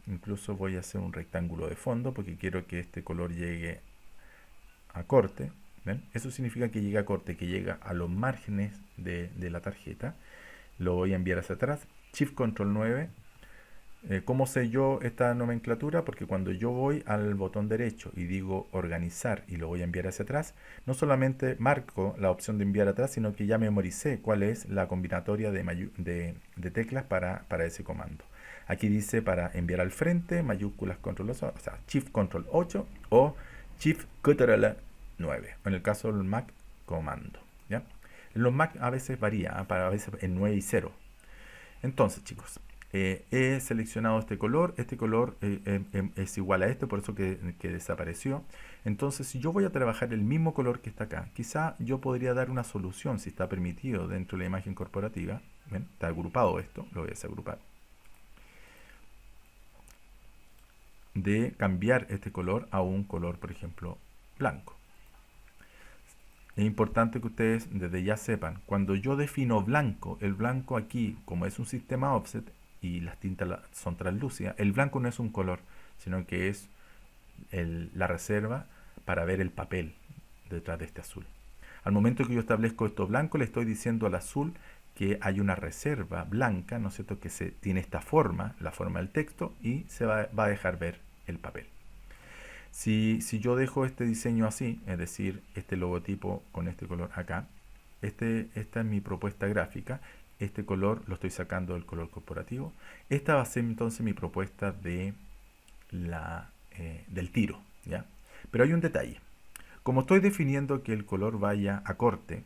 Incluso voy a hacer un rectángulo de fondo porque quiero que este color llegue a corte. ¿Ven? Eso significa que llega a corte, que llega a los márgenes de la tarjeta. Lo voy a enviar hacia atrás. Shift Control 9. ¿Cómo sé yo esta nomenclatura? Porque cuando yo voy al botón derecho y digo organizar y lo voy a enviar hacia atrás, no solamente marco la opción de enviar atrás, sino que ya memoricé cuál es la combinatoria de teclas para ese comando. Aquí dice para enviar al frente, mayúsculas control 8, o sea, Shift Control 8 o Shift Control 9. En el caso del Mac, comando. ¿Ya? En los Mac a veces varía, para a veces en 9 y 0. Entonces, chicos, he seleccionado este color es igual a este, por eso que desapareció. Entonces, si yo voy a trabajar el mismo color que está acá, quizá yo podría dar una solución, si está permitido dentro de la imagen corporativa. ¿Ven? Está agrupado esto, lo voy a desagrupar, de cambiar este color a un color, por ejemplo, blanco. Es importante que ustedes desde ya sepan, cuando yo defino blanco, el blanco aquí, como es un sistema offset y las tintas son translúcidas, el blanco no es un color, sino que es la reserva para ver el papel detrás de este azul. Al momento que yo establezco esto blanco, le estoy diciendo al azul que hay una reserva blanca, ¿no es cierto?, que tiene esta forma, la forma del texto, y se va a dejar ver el papel. Si yo dejo este diseño así, es decir, este logotipo con este color acá, esta es mi propuesta gráfica, este color lo estoy sacando del color corporativo, esta va a ser entonces mi propuesta del tiro, ¿ya? Pero hay un detalle, como estoy definiendo que el color vaya a corte,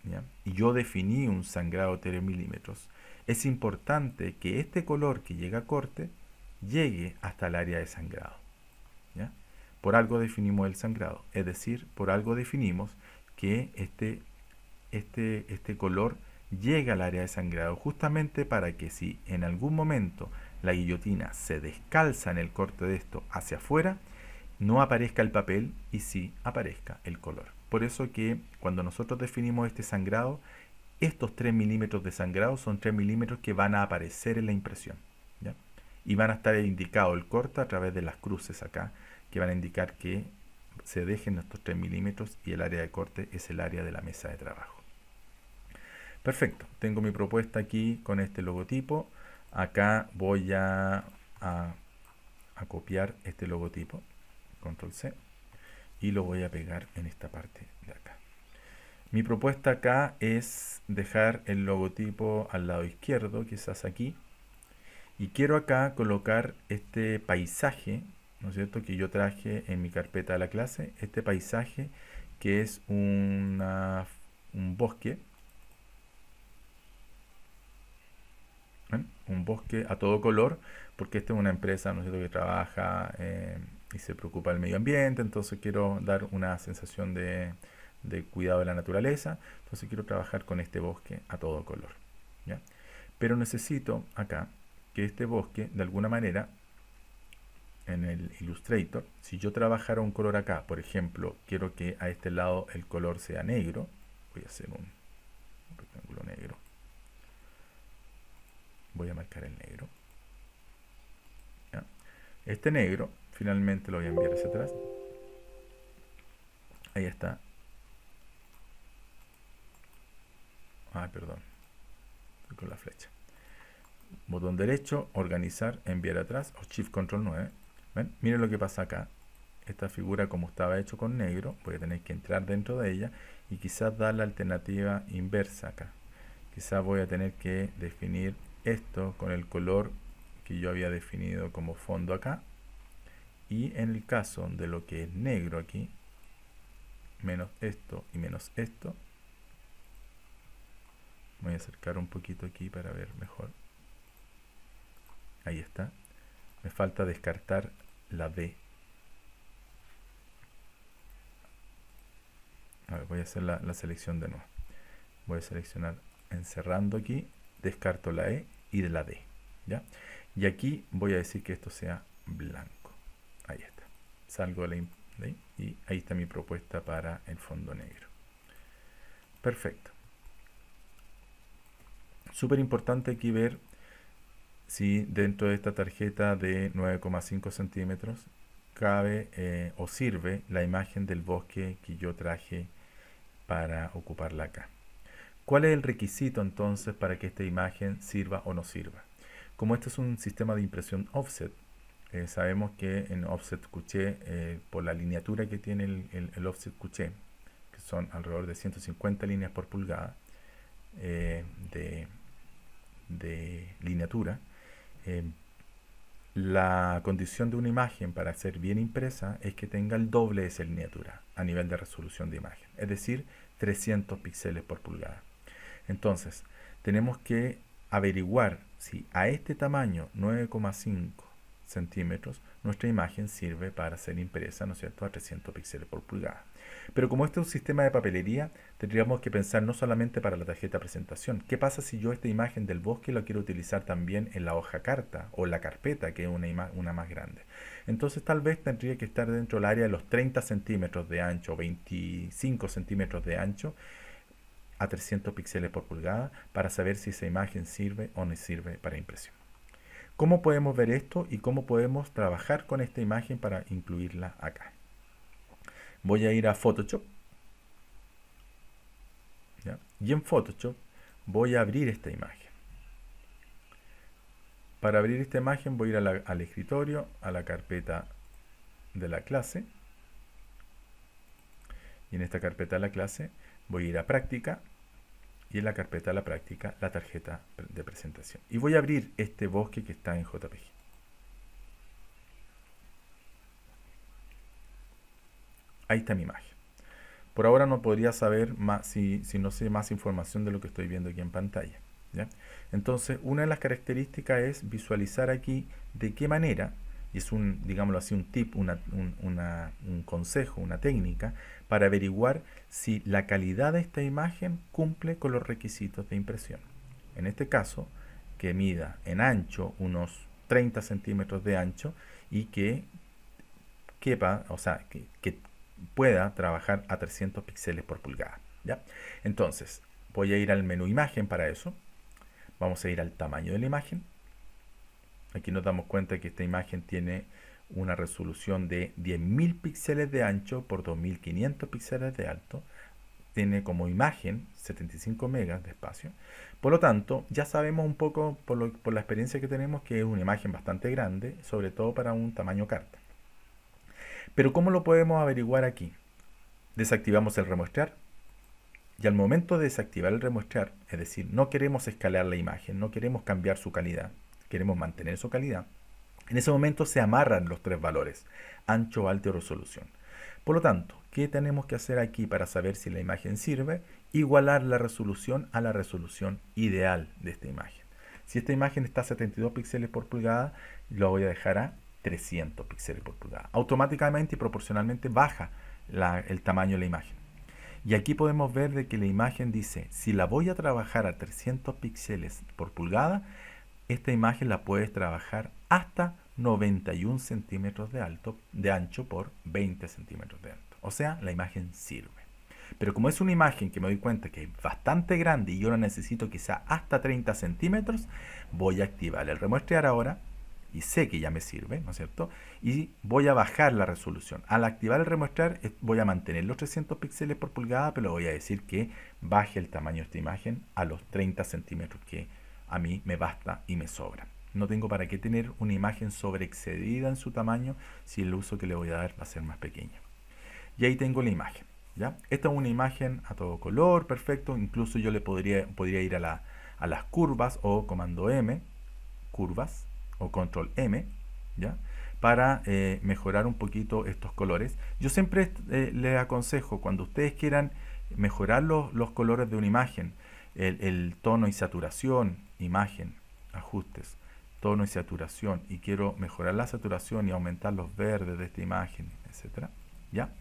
¿ya? Y yo definí un sangrado de 3 milímetros, es importante que este color que llega a corte llegue hasta el área de sangrado. ¿Ya? Por algo definimos el sangrado, es decir, por algo definimos que este este color llegue al área de sangrado, justamente para que si en algún momento la guillotina se descalza en el corte de esto hacia afuera, no aparezca el papel y sí aparezca el color. Por eso que cuando nosotros definimos este sangrado, estos 3 milímetros de sangrado son 3 milímetros que van a aparecer en la impresión, ¿ya? Y van a estar indicado el corte a través de las cruces acá, que van a indicar que se dejen estos 3 milímetros y el área de corte es el área de la mesa de trabajo. Perfecto, tengo mi propuesta aquí con este logotipo. Acá voy a copiar este logotipo, control C, y lo voy a pegar en esta parte de acá. Mi propuesta acá es dejar el logotipo al lado izquierdo, quizás aquí, y quiero acá colocar este paisaje, ¿no es cierto?, que yo traje en mi carpeta de la clase, este paisaje que es un bosque, ¿ven? Un bosque a todo color, porque esta es una empresa, ¿no es cierto?, que trabaja y se preocupa del medio ambiente, entonces quiero dar una sensación de cuidado de la naturaleza, entonces quiero trabajar con este bosque a todo color, ¿ya? Pero necesito acá que este bosque, de alguna manera, en el Illustrator, si yo trabajara un color acá, por ejemplo, quiero que a este lado el color sea negro, voy a hacer un rectángulo negro, voy a marcar el negro, ¿ya? Este negro finalmente lo voy a enviar hacia atrás, ahí está. Perdón, estoy con la flecha. Botón derecho, organizar, enviar atrás, o Shift Control 9. ¿Ven? Miren lo que pasa acá. Esta figura, como estaba hecho con negro, voy a tener que entrar dentro de ella y quizás dar la alternativa inversa acá. Quizás voy a tener que definir esto con el color que yo había definido como fondo acá. Y en el caso de lo que es negro aquí, menos esto y menos esto, voy a acercar un poquito aquí para ver mejor. Ahí está. Me falta descartar la D. A ver, voy a hacer la selección de nuevo. Voy a seleccionar encerrando aquí, descarto la E y de la D, ¿ya? Y aquí voy a decir que esto sea blanco. Ahí está. Salgo de la y ahí está mi propuesta para el fondo negro. Perfecto. Súper importante aquí ver si dentro de esta tarjeta de 9,5 centímetros cabe o sirve la imagen del bosque que yo traje para ocuparla acá. ¿Cuál es el requisito entonces para que esta imagen sirva o no sirva? Como este es un sistema de impresión offset, sabemos que en offset couché, por la lineatura que tiene el offset couché, que son alrededor de 150 líneas por pulgada de lineatura, la condición de una imagen para ser bien impresa es que tenga el doble de esa lineatura a nivel de resolución de imagen, es decir, 300 píxeles por pulgada. Entonces, tenemos que averiguar si a este tamaño, 9,5 centímetros, nuestra imagen sirve para ser impresa, ¿no es cierto?, a 300 píxeles por pulgada. Pero como este es un sistema de papelería, tendríamos que pensar no solamente para la tarjeta de presentación. ¿Qué pasa si yo esta imagen del bosque la quiero utilizar también en la hoja carta o la carpeta, que es una más grande? Entonces tal vez tendría que estar dentro del área de los 30 centímetros de ancho, 25 centímetros de ancho, a 300 píxeles por pulgada, para saber si esa imagen sirve o no sirve para impresión. ¿Cómo podemos ver esto y cómo podemos trabajar con esta imagen para incluirla acá? Voy a ir a Photoshop, ¿ya? Y en Photoshop voy a abrir esta imagen. Para abrir esta imagen voy a ir al escritorio, a la carpeta de la clase, y en esta carpeta de la clase voy a ir a práctica, y en la carpeta de la práctica la tarjeta de presentación. Y voy a abrir este bosque que está en JPG. Ahí está mi imagen. Por ahora no podría saber más si no sé más información de lo que estoy viendo aquí en pantalla, ¿ya? Entonces, una de las características es visualizar aquí de qué manera y es un, digámoslo así, un tip, un consejo, una técnica para averiguar si la calidad de esta imagen cumple con los requisitos de impresión. En este caso, que mida en ancho unos 30 centímetros de ancho y que quepa, o sea, que pueda trabajar a 300 píxeles por pulgada, ¿ya? Entonces, voy a ir al menú imagen para eso. Vamos a ir al tamaño de la imagen. Aquí nos damos cuenta que esta imagen tiene una resolución de 10.000 píxeles de ancho por 2.500 píxeles de alto. Tiene como imagen 75 megas de espacio. Por lo tanto, ya sabemos un poco por la experiencia que tenemos que es una imagen bastante grande, sobre todo para un tamaño carta. Pero ¿cómo lo podemos averiguar aquí? Desactivamos el remuestrar y al momento de desactivar el remuestrar, es decir, no queremos escalar la imagen, no queremos cambiar su calidad, queremos mantener su calidad, en ese momento se amarran los tres valores, ancho, alto y resolución. Por lo tanto, ¿qué tenemos que hacer aquí para saber si la imagen sirve? Igualar la resolución a la resolución ideal de esta imagen. Si esta imagen está a 72 píxeles por pulgada, lo voy a dejar a 300 píxeles por pulgada. Automáticamente y proporcionalmente baja el tamaño de la imagen. Y aquí podemos ver de que la imagen dice, si la voy a trabajar a 300 píxeles por pulgada, esta imagen la puedes trabajar hasta 91 centímetros de ancho por 20 centímetros de alto. O sea, la imagen sirve. Pero como es una imagen que me doy cuenta que es bastante grande y yo la necesito que sea hasta 30 centímetros, voy a activar el remuestrear ahora y sé que ya me sirve, ¿no es cierto? Y voy a bajar la resolución. Al activar el remuestrar voy a mantener los 300 píxeles por pulgada, pero voy a decir que baje el tamaño de esta imagen a los 30 centímetros que a mí me basta y me sobra. No tengo para qué tener una imagen sobreexcedida en su tamaño si el uso que le voy a dar va a ser más pequeña. Y ahí tengo la imagen, ¿ya? Esta es una imagen a todo color, perfecto. Incluso yo le podría ir a las curvas o comando M, curvas, o control M, ¿ya? Para mejorar un poquito estos colores. Yo siempre les aconsejo, cuando ustedes quieran mejorar los colores de una imagen, el tono y saturación, imagen, ajustes, tono y saturación, y quiero mejorar la saturación y aumentar los verdes de esta imagen, etcétera, ¿ya?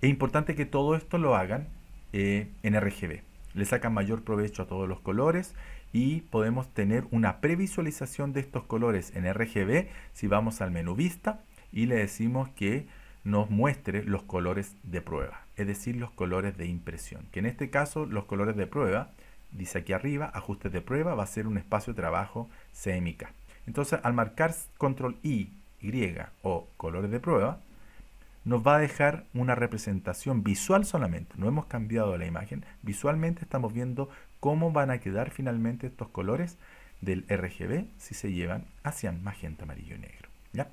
Es importante que todo esto lo hagan en RGB. Le sacan mayor provecho a todos los colores y podemos tener una previsualización de estos colores en RGB si vamos al menú vista y le decimos que nos muestre los colores de prueba, es decir, los colores de impresión, que en este caso los colores de prueba, dice aquí arriba, ajustes de prueba, va a ser un espacio de trabajo CMYK. Entonces, al marcar control Y o colores de prueba, nos va a dejar una representación visual solamente. No hemos cambiado la imagen. Visualmente estamos viendo cómo van a quedar finalmente estos colores del RGB si se llevan hacia magenta, amarillo y negro, ¿ya?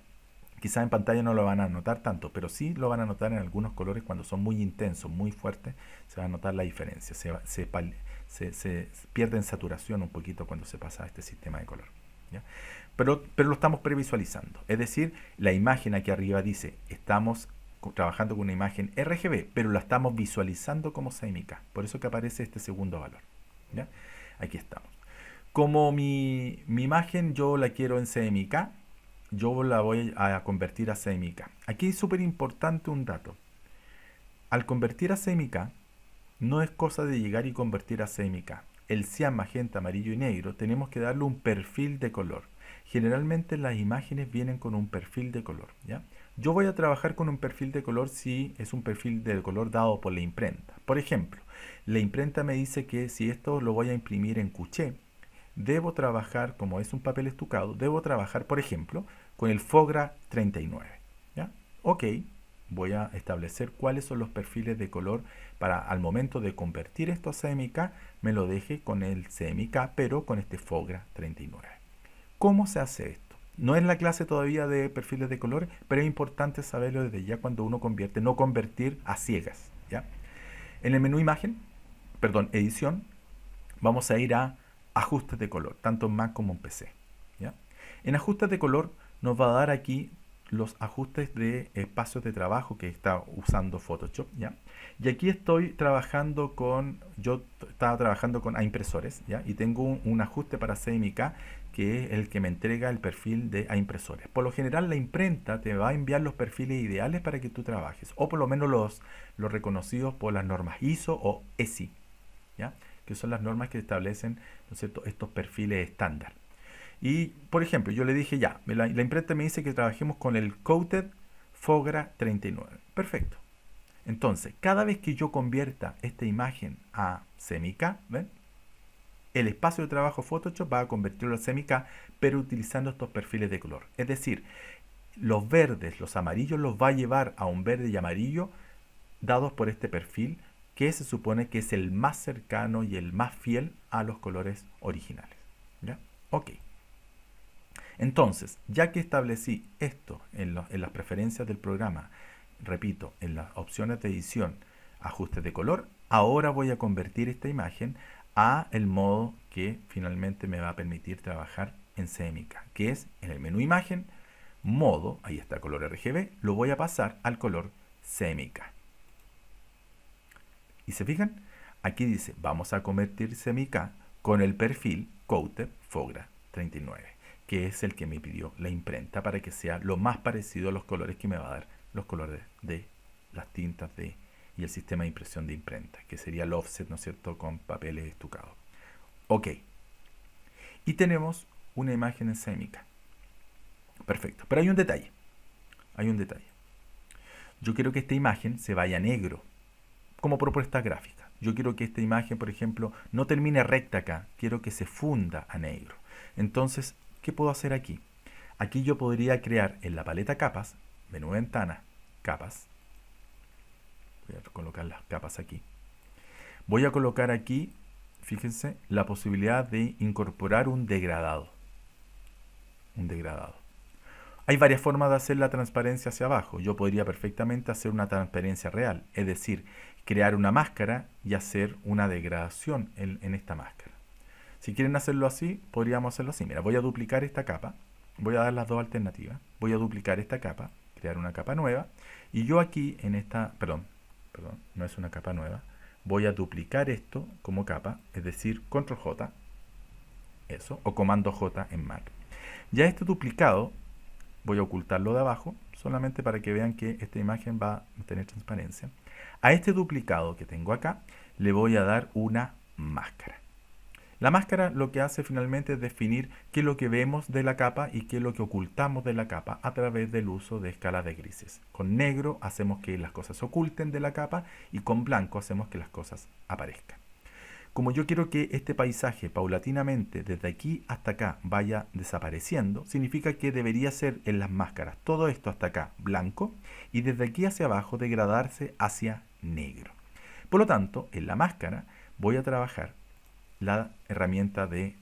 Quizás en pantalla no lo van a notar tanto, pero sí lo van a notar en algunos colores cuando son muy intensos, muy fuertes. Se va a notar la diferencia. Se pierde en saturación un poquito cuando se pasa a este sistema de color, ¿ya? Pero lo estamos previsualizando. Es decir, la imagen aquí arriba dice, estamos trabajando con una imagen RGB, pero la estamos visualizando como CMYK. Por eso que aparece este segundo valor, ¿ya? Aquí estamos. Como mi imagen yo la quiero en CMYK, yo la voy a convertir a CMYK. Aquí es súper importante un dato. Al convertir a CMYK, no es cosa de llegar y convertir a CMYK. El cian, magenta, amarillo y negro, tenemos que darle un perfil de color. Generalmente las imágenes vienen con un perfil de color, ¿ya? Yo voy a trabajar con un perfil de color si es un perfil de color dado por la imprenta. Por ejemplo, la imprenta me dice que si esto lo voy a imprimir en couché, debo trabajar, como es un papel estucado, debo trabajar, por ejemplo, con el Fogra 39, ¿ya? Ok, voy a establecer cuáles son los perfiles de color para al momento de convertir esto a CMYK, me lo deje con el CMYK, pero con este Fogra 39. ¿Cómo se hace esto? No es la clase todavía de perfiles de color, pero es importante saberlo desde ya cuando uno convierte, no convertir a ciegas, ¿ya? En el menú imagen, edición, vamos a ir a ajustes de color, tanto en Mac como en PC, ¿ya? En ajustes de color nos va a dar aquí los ajustes de espacios de trabajo que está usando Photoshop, ¿ya? Y aquí estoy trabajando yo estaba trabajando con impresores, ¿ya? Y tengo un ajuste para CMYK que es el que me entrega el perfil a impresores. Por lo general la imprenta te va a enviar los perfiles ideales para que tú trabajes, o por lo menos los reconocidos por las normas ISO o ESI, ¿ya? Que son las normas que establecen, ¿no es cierto?, estos perfiles estándar. Y, por ejemplo, yo le dije ya, la imprenta me dice que trabajemos con el Coated Fogra 39. Perfecto. Entonces, cada vez que yo convierta esta imagen a CMYK, ¿ven?, el espacio de trabajo Photoshop va a convertirlo a CMYK, pero utilizando estos perfiles de color. Es decir, los verdes, los amarillos los va a llevar a un verde y amarillo dados por este perfil que se supone que es el más cercano y el más fiel a los colores originales. ¿Ya? Ok. Entonces, ya que establecí esto en las preferencias del programa, repito, en las opciones de edición, ajustes de color, ahora voy a convertir esta imagen a el modo que finalmente me va a permitir trabajar en CMYK, que es en el menú imagen, modo, ahí está color RGB, lo voy a pasar al color CMYK. Y se fijan, aquí dice, vamos a convertir CMYK con el perfil Coated Fogra 39, que es el que me pidió la imprenta para que sea lo más parecido a los colores que me va a dar los colores de las tintas y el sistema de impresión de imprenta, que sería el offset, ¿no es cierto?, con papeles estucados. Ok. Y tenemos una imagen en CMYK. Perfecto. Pero hay un detalle. Hay un detalle. Yo quiero que esta imagen se vaya a negro, como propuesta gráfica. Yo quiero que esta imagen, por ejemplo, no termine recta acá. Quiero que se funda a negro. Entonces, ¿qué puedo hacer aquí? Aquí yo podría crear en la paleta capas, menú ventana, capas. Voy a colocar las capas aquí. Voy a colocar aquí, fíjense, la posibilidad de incorporar un degradado. Un degradado. Hay varias formas de hacer la transparencia hacia abajo. Yo podría perfectamente hacer una transparencia real, es decir, crear una máscara y hacer una degradación en esta máscara. Si quieren hacerlo así, podríamos hacerlo así. Mira, voy a duplicar esta capa, voy a dar las dos alternativas. Voy a duplicar esta capa, crear una capa nueva, y yo aquí en esta, perdón, no es una capa nueva, voy a duplicar esto como capa, es decir, control J, eso, o comando J en Mac. Ya este duplicado voy a ocultarlo de abajo, solamente para que vean que esta imagen va a tener transparencia. A este duplicado que tengo acá, le voy a dar una máscara. La máscara lo que hace finalmente es definir qué es lo que vemos de la capa y qué es lo que ocultamos de la capa a través del uso de escalas de grises. Con negro hacemos que las cosas se oculten de la capa y con blanco hacemos que las cosas aparezcan. Como yo quiero que este paisaje paulatinamente desde aquí hasta acá vaya desapareciendo, significa que debería ser en las máscaras todo esto hasta acá blanco y desde aquí hacia abajo degradarse hacia negro. Por lo tanto, en la máscara voy a trabajar la herramienta de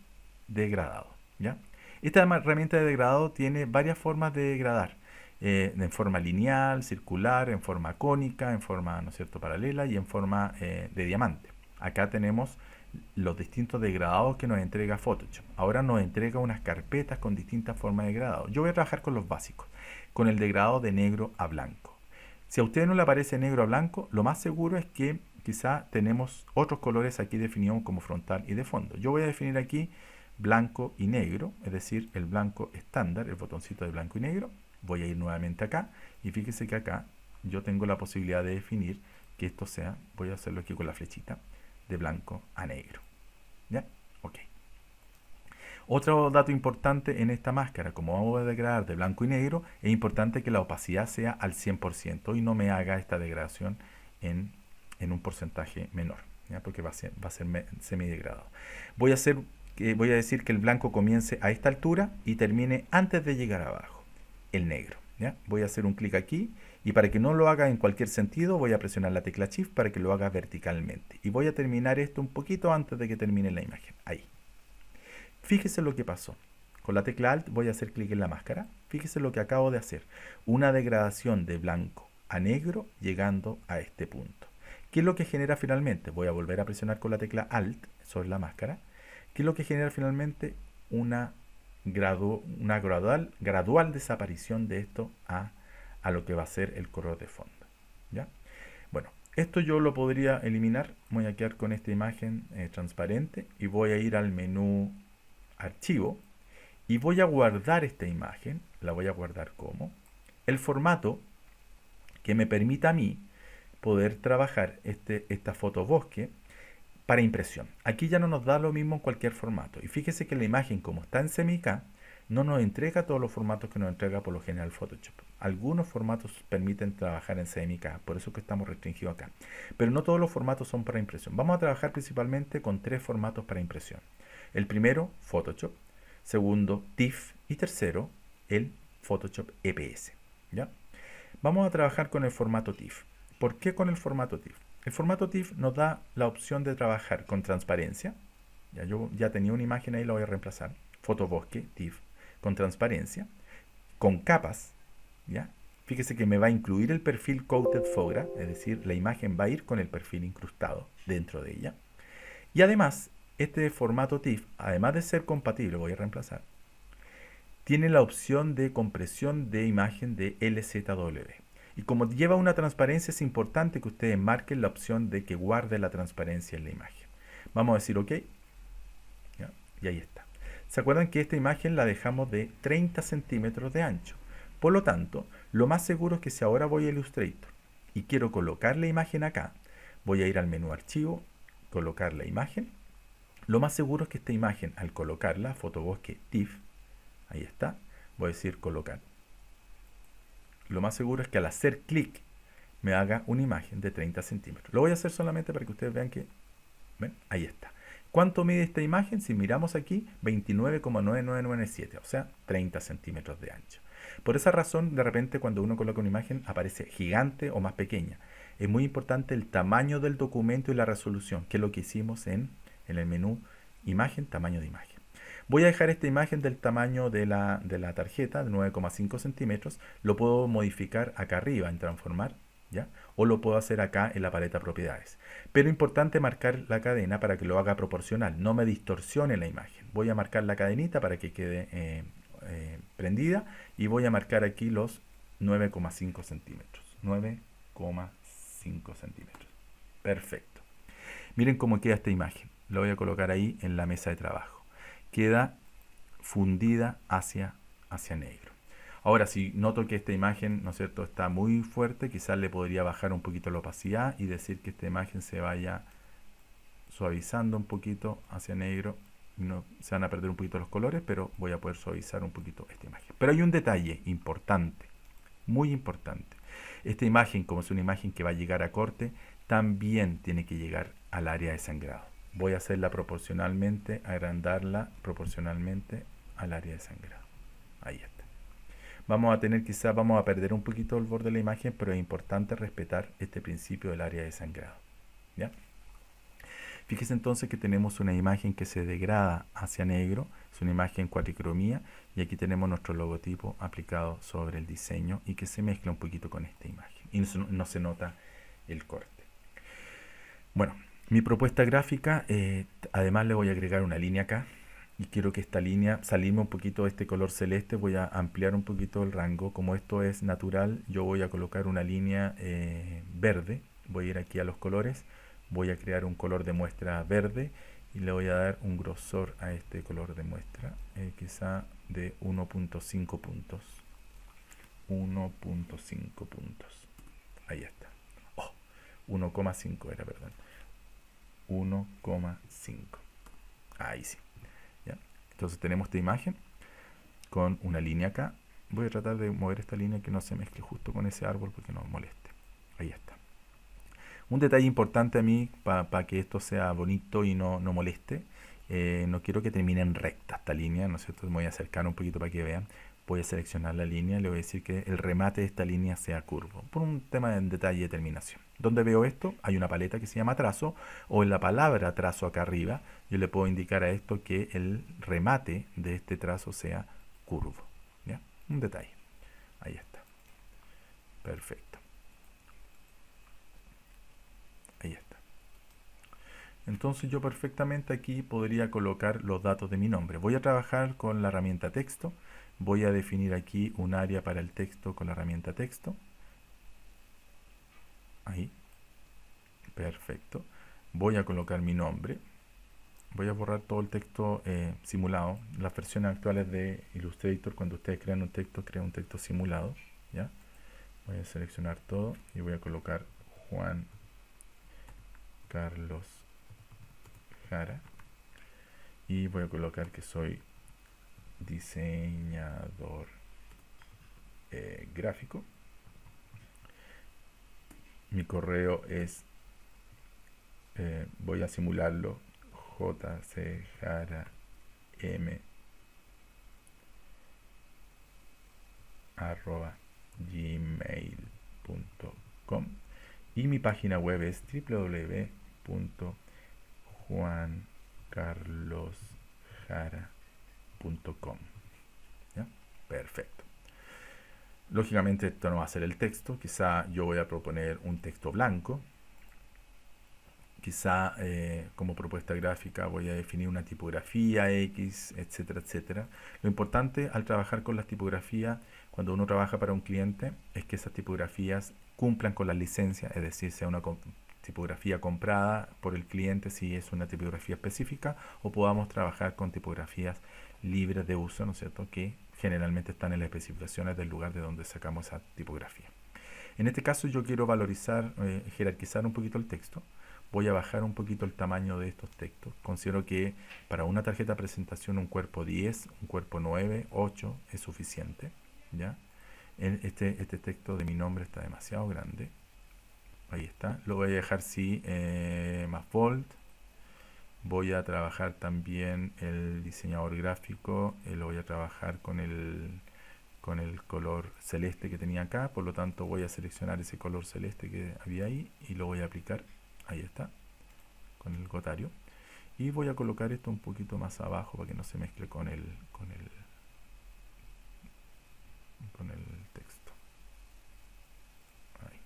degradado, ¿ya? Esta herramienta de degradado tiene varias formas de degradar, en forma lineal, circular, en forma cónica, en forma, ¿no es cierto?, paralela y en forma de diamante. Acá tenemos los distintos degradados que nos entrega Photoshop. Ahora nos entrega unas carpetas con distintas formas de degradado. Yo voy a trabajar con los básicos, con el degradado de negro a blanco. Si a ustedes no le aparece negro a blanco, lo más seguro es que quizá tenemos otros colores aquí definidos como frontal y de fondo. Yo voy a definir aquí blanco y negro, es decir, el blanco estándar, el botoncito de blanco y negro. Voy a ir nuevamente acá y fíjense que acá yo tengo la posibilidad de definir que esto sea, voy a hacerlo aquí con la flechita, de blanco a negro. ¿Ya? Ok. Otro dato importante en esta máscara, como vamos a degradar de blanco y negro, es importante que la opacidad sea al 100% y no me haga esta degradación en un porcentaje menor, ¿ya? Porque va a ser semidegradado. Voy a decir que el blanco comience a esta altura y termine antes de llegar abajo, el negro. ¿Ya? Voy a hacer un clic aquí y para que no lo haga en cualquier sentido voy a presionar la tecla Shift para que lo haga verticalmente. Y voy a terminar esto un poquito antes de que termine la imagen. Ahí. Fíjese lo que pasó. Con la tecla Alt voy a hacer clic en la máscara. Fíjese lo que acabo de hacer. Una degradación de blanco a negro llegando a este punto. ¿Qué es lo que genera finalmente? Voy a volver a presionar con la tecla Alt sobre la máscara. ¿Qué es lo que genera finalmente? Una gradual desaparición de esto a lo que va a ser el color de fondo. ¿Ya? Bueno, esto yo lo podría eliminar. Voy a quedar con esta imagen transparente y voy a ir al menú Archivo y voy a guardar esta imagen, la voy a guardar como el formato que me permita a mí poder trabajar esta foto bosque para impresión. Aquí ya no nos da lo mismo en cualquier formato. Y fíjese que la imagen, como está en CMYK, no nos entrega todos los formatos que nos entrega por lo general Photoshop. Algunos formatos permiten trabajar en CMYK, por eso que estamos restringidos acá. Pero no todos los formatos son para impresión. Vamos a trabajar principalmente con 3 formatos para impresión. El primero, Photoshop. Segundo, TIFF. Y tercero, el Photoshop EPS. ¿Ya? Vamos a trabajar con el formato TIFF. ¿Por qué con el formato TIFF? El formato TIFF nos da la opción de trabajar con transparencia. Yo ya tenía una imagen ahí, la voy a reemplazar. Fotobosque, TIFF, con transparencia, con capas. ¿Ya? Fíjese que me va a incluir el perfil Coated Fogra, es decir, la imagen va a ir con el perfil incrustado dentro de ella. Y además, este formato TIFF, además de ser compatible, voy a reemplazar, tiene la opción de compresión de imagen de LZW. Y como lleva una transparencia, es importante que ustedes marquen la opción de que guarde la transparencia en la imagen. Vamos a decir OK. ¿Ya? Y ahí está. ¿Se acuerdan que esta imagen la dejamos de 30 centímetros de ancho? Por lo tanto, lo más seguro es que si ahora voy a Illustrator y quiero colocar la imagen acá, voy a ir al menú Archivo, colocar la imagen. Lo más seguro es que esta imagen, al colocarla, Fotobosque TIFF, ahí está, voy a decir colocar. Lo más seguro es que al hacer clic me haga una imagen de 30 centímetros. Lo voy a hacer solamente para que ustedes vean que, ¿ven? Ahí está. ¿Cuánto mide esta imagen? Si miramos aquí, 29,9997, o sea, 30 centímetros de ancho. Por esa razón, de repente, cuando uno coloca una imagen, aparece gigante o más pequeña. Es muy importante el tamaño del documento y la resolución, que es lo que hicimos en el menú Imagen, Tamaño de imagen. Voy a dejar esta imagen del tamaño de la tarjeta, de 9,5 centímetros. Lo puedo modificar acá arriba en transformar, ¿ya? O lo puedo hacer acá en la paleta propiedades. Pero importante marcar la cadena para que lo haga proporcional, no me distorsione la imagen. Voy a marcar la cadenita para que quede prendida y voy a marcar aquí los 9,5 centímetros. 9,5 centímetros. Perfecto. Miren cómo queda esta imagen. Lo voy a colocar ahí en la mesa de trabajo. Queda fundida hacia negro. Ahora, si noto que esta imagen, ¿no es cierto?, está muy fuerte, quizás le podría bajar un poquito la opacidad y decir que esta imagen se vaya suavizando un poquito hacia negro. No, se van a perder un poquito los colores, pero voy a poder suavizar un poquito esta imagen. Pero hay un detalle importante, muy importante. Esta imagen, como es una imagen que va a llegar a corte, también tiene que llegar al área de sangrado. Voy a hacerla proporcionalmente, agrandarla proporcionalmente al área de sangrado. Ahí está. Vamos a tener, quizás vamos a perder un poquito el borde de la imagen, pero es importante respetar este principio del área de sangrado. ¿Ya? Fíjese entonces que tenemos una imagen que se degrada hacia negro, es una imagen cuatricromía, y aquí tenemos nuestro logotipo aplicado sobre el diseño y que se mezcla un poquito con esta imagen. Y no se nota el corte. Bueno, mi propuesta gráfica, además le voy a agregar una línea acá y quiero que esta línea, salirme un poquito de este color celeste, voy a ampliar un poquito el rango. Como esto es natural, yo voy a colocar una línea verde, voy a ir aquí a los colores, voy a crear un color de muestra verde y le voy a dar un grosor a este color de muestra, quizá de 1.5 puntos. 1.5 puntos. Ahí está. Oh, 1,5 era, perdón. 1,5. Ahí sí. ¿Ya? Entonces tenemos esta imagen con una línea acá. Voy a tratar de mover esta línea que no se mezcle justo con ese árbol porque no moleste. Ahí está. Un detalle importante a mí para que esto sea bonito y no moleste. No quiero que termine en recta esta línea, ¿no es cierto? Me voy a acercar un poquito para que vean. Voy a seleccionar la línea y le voy a decir que el remate de esta línea sea curvo, por un tema de detalle de terminación. ¿Dónde veo esto? Hay una paleta que se llama trazo, o en la palabra trazo acá arriba, yo le puedo indicar a esto que el remate de este trazo sea curvo. ¿Ya? Un detalle. Ahí está. Perfecto. Ahí está. Entonces yo perfectamente aquí podría colocar los datos de mi nombre. Voy a trabajar con la herramienta texto. Voy a definir aquí un área para el texto con la herramienta texto. Ahí. Perfecto. Voy a colocar mi nombre. voy a borrar todo el texto simulado. Las versiones actuales de Illustrator, cuando ustedes crean un texto simulado, ¿ya? Voy a seleccionar todo y voy a colocar Juan Carlos Jara y voy a colocar que soy diseñador gráfico. Mi correo es, voy a simularlo, jcjaram@gmail.com y mi página web es www.juancarlosjara.com. ¿Ya? Perfecto. Lógicamente esto no va a ser el texto, quizá yo voy a proponer un texto blanco, quizá como propuesta gráfica voy a definir una tipografía X, etcétera, etcétera. Lo importante al trabajar con las tipografías, cuando uno trabaja para un cliente, es que esas tipografías cumplan con las licencias, es decir, sea una tipografía comprada por el cliente si es una tipografía específica, o podamos trabajar con tipografías libres de uso, ¿no es cierto?, que generalmente están en las especificaciones del lugar de donde sacamos esa tipografía. En este caso yo quiero valorizar, jerarquizar un poquito el texto. Voy a bajar un poquito el tamaño de estos textos. Considero que para una tarjeta de presentación un cuerpo 10, un cuerpo 9, 8 es suficiente, ¿ya? Este texto de mi nombre está demasiado grande. Ahí está. Lo voy a dejar sí, más bold. Voy a trabajar también el diseñador gráfico. Lo voy a trabajar con el color celeste que tenía acá. Por lo tanto voy a seleccionar ese color celeste que había ahí y lo voy a aplicar. Ahí está, con el gotario. Y voy a colocar esto un poquito más abajo para que no se mezcle con el texto. Ahí.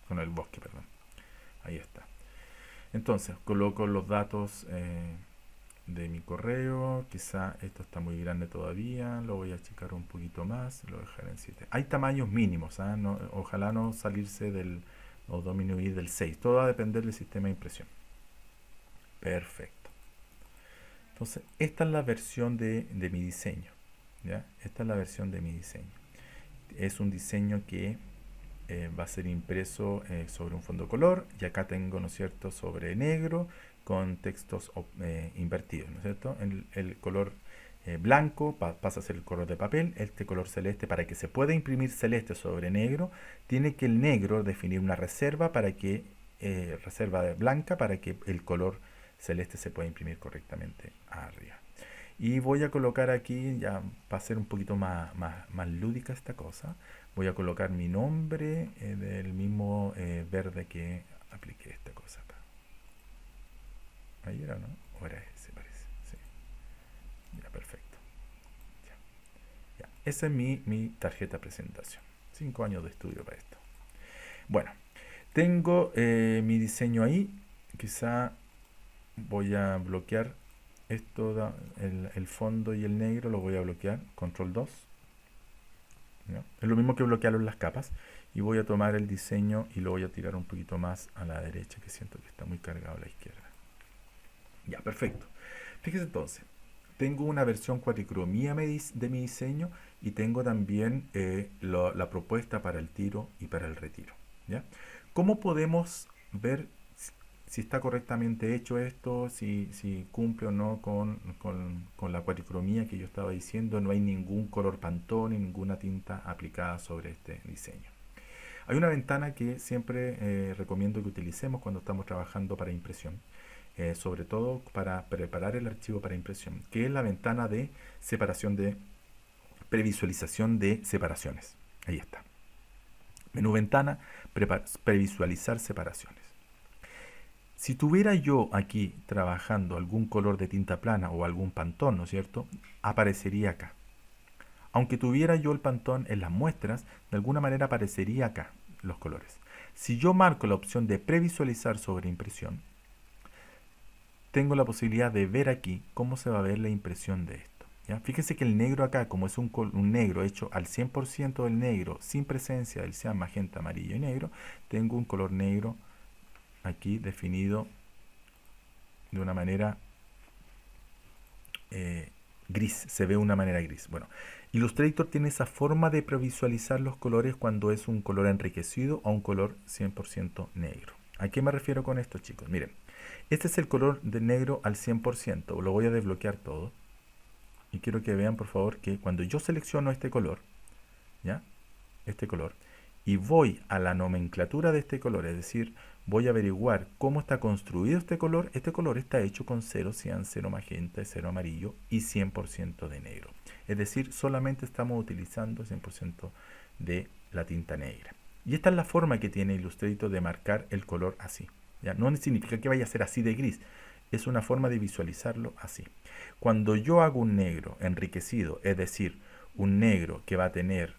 Con el bosque, perdón. Ahí está. Entonces, coloco los datos de mi correo. Quizá esto está muy grande todavía. Lo voy a achicar un poquito más. Lo voy a dejar en 7. Hay tamaños mínimos. No, ojalá no salirse o disminuir del 6. Todo va a depender del sistema de impresión. Perfecto. Entonces, esta es la versión de mi diseño, ¿ya? Esta es la versión de mi diseño. Es un diseño que va a ser impreso sobre un fondo color. Y acá tengo, ¿no es cierto?, sobre negro con textos invertidos, ¿no es cierto? El color blanco pasa a ser el color de papel. Este color celeste, para que se pueda imprimir celeste sobre negro, tiene que el negro definir una reserva para que reserva blanca para que el color celeste se pueda imprimir correctamente arriba. Y voy a colocar aquí, ya para hacer un poquito más lúdica esta cosa, voy a colocar mi nombre del mismo verde que apliqué esta cosa acá. Ahí era, ¿no? O era ese, parece. Sí. Ya, perfecto. Ya. Esa es mi tarjeta de presentación. 5 años de estudio para esto. Bueno, tengo mi diseño ahí. Quizá voy a bloquear esto, el fondo y el negro lo voy a bloquear. Control 2. ¿Ya? Es lo mismo que bloquear las capas. Y voy a tomar el diseño y lo voy a tirar un poquito más a la derecha, que siento que está muy cargado a la izquierda. Ya, perfecto. Fíjese entonces, tengo una versión cuadricromía de mi diseño y tengo también la propuesta para el tiro y para el retiro, ¿ya? ¿Cómo podemos ver si está correctamente hecho esto, si cumple o no con la cuadricromía que yo estaba diciendo? No hay ningún color Pantone, ninguna tinta aplicada sobre este diseño. Hay una ventana que siempre recomiendo que utilicemos cuando estamos trabajando para impresión. Sobre todo para preparar el archivo para impresión, que es la ventana de separación de previsualización de separaciones. Ahí está. Menú ventana, previsualizar separaciones. Si tuviera yo aquí trabajando algún color de tinta plana o algún Pantone, ¿no es cierto?, aparecería acá. Aunque tuviera yo el Pantone en las muestras, de alguna manera aparecería acá los colores. Si yo marco la opción de previsualizar sobre impresión, tengo la posibilidad de ver aquí cómo se va a ver la impresión de esto, ¿ya? Fíjese que el negro acá, como es un negro hecho al 100% del negro, sin presencia del cian, magenta, amarillo y negro, tengo un color negro aquí definido de una manera gris, se ve de una manera gris. Bueno, Illustrator tiene esa forma de previsualizar los colores cuando es un color enriquecido o un color 100% negro. ¿A qué me refiero con esto, chicos? Miren, este es el color de negro al 100%. Lo voy a desbloquear todo. Y quiero que vean, por favor, que cuando yo selecciono este color, ¿ya? Este color, y voy a la nomenclatura de este color, es decir, voy a averiguar cómo está construido este color está hecho con 0 cian, 0 magenta, 0 amarillo y 100% de negro. Es decir, solamente estamos utilizando 100% de la tinta negra. Y esta es la forma que tiene Illustrator de marcar el color así. ¿Ya? No significa que vaya a ser así de gris, es una forma de visualizarlo así. Cuando yo hago un negro enriquecido, es decir, un negro que va a tener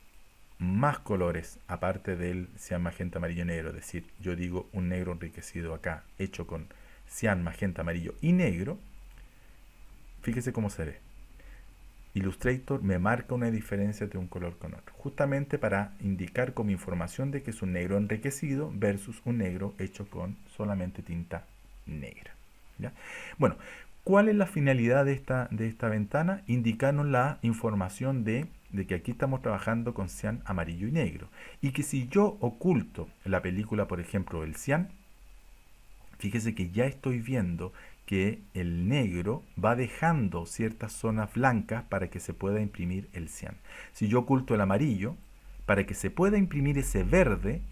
más colores aparte del cian, magenta, amarillo, negro, es decir, yo digo un negro enriquecido acá, hecho con cian, magenta, amarillo y negro, fíjese cómo se ve. Illustrator me marca una diferencia de un color con otro, justamente para indicar como información de que es un negro enriquecido versus un negro hecho con solamente tinta negra. ¿Ya? Bueno, ¿cuál es la finalidad de esta ventana? Indicarnos la información de que aquí estamos trabajando con cian, amarillo y negro. Y que si yo oculto la película, por ejemplo, el cian, fíjese que ya estoy viendo que el negro va dejando ciertas zonas blancas para que se pueda imprimir el cian. Si yo oculto el amarillo, para que se pueda imprimir ese verde,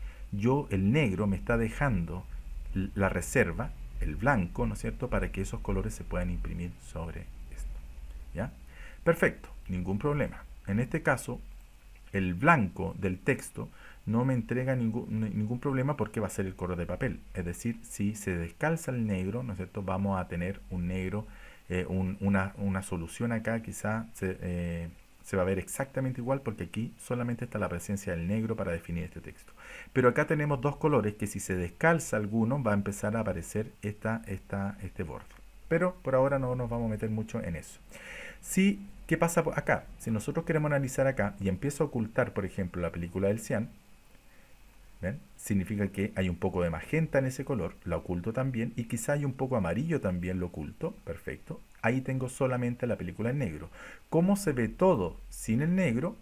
el negro me está dejando la reserva, el blanco, ¿no es cierto?, para que esos colores se puedan imprimir sobre esto. ¿Ya? Perfecto, ningún problema. En este caso, el blanco del texto no me entrega ningún problema porque va a ser el color de papel. Es decir, si se descalza el negro, ¿no es cierto?, vamos a tener un negro, una solución acá, quizá se va a ver exactamente igual porque aquí solamente está la presencia del negro para definir este texto. Pero acá tenemos dos colores que si se descalza alguno va a empezar a aparecer este borde. Pero por ahora no nos vamos a meter mucho en eso. ¿Qué pasa acá? Si nosotros queremos analizar acá y empiezo a ocultar, por ejemplo, la película del cian, ¿ven? Significa que hay un poco de magenta en ese color, la oculto también, y quizá hay un poco amarillo también, lo oculto, perfecto. Ahí tengo solamente la película en negro. ¿Cómo se ve todo sin el negro?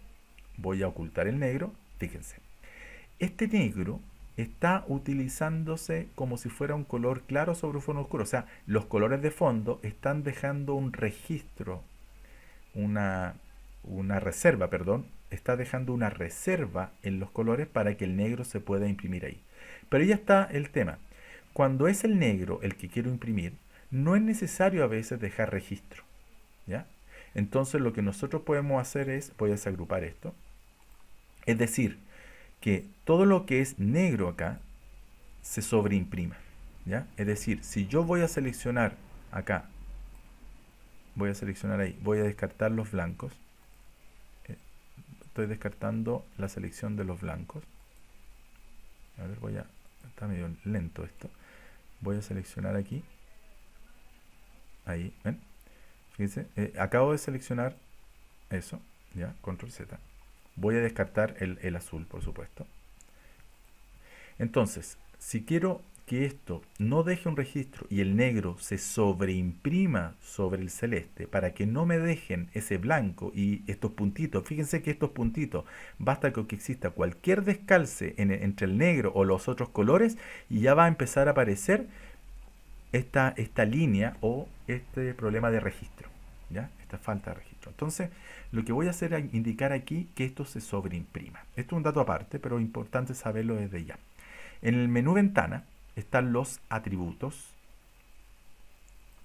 Voy a ocultar el negro, fíjense. Este negro está utilizándose como si fuera un color claro sobre un fondo oscuro. O sea, los colores de fondo están dejando un registro, una reserva, perdón, está dejando una reserva en los colores para que el negro se pueda imprimir ahí. Pero ya está el tema. Cuando es el negro el que quiero imprimir, no es necesario a veces dejar registro. ¿Ya? Entonces lo que nosotros podemos hacer es, voy a desagrupar esto, es decir, que todo lo que es negro acá se sobreimprima. ¿Ya? Es decir, si yo voy a seleccionar acá, voy a seleccionar ahí, voy a descartar los blancos, estoy descartando la selección de los blancos. A ver, está medio lento esto. Voy a seleccionar aquí. Ahí, ¿ven? Fíjense, acabo de seleccionar eso, ya, control Z. Voy a descartar el azul, por supuesto. Entonces, si quiero que esto no deje un registro y el negro se sobreimprima sobre el celeste para que no me dejen ese blanco y estos puntitos, fíjense que estos puntitos, basta que exista cualquier descalce entre el negro o los otros colores y ya va a empezar a aparecer esta línea o este problema de registro, ¿ya? Esta falta de registro. Entonces, lo que voy a hacer es indicar aquí que esto se sobreimprima. Esto es un dato aparte, pero es importante saberlo desde ya. En el menú ventana están los atributos,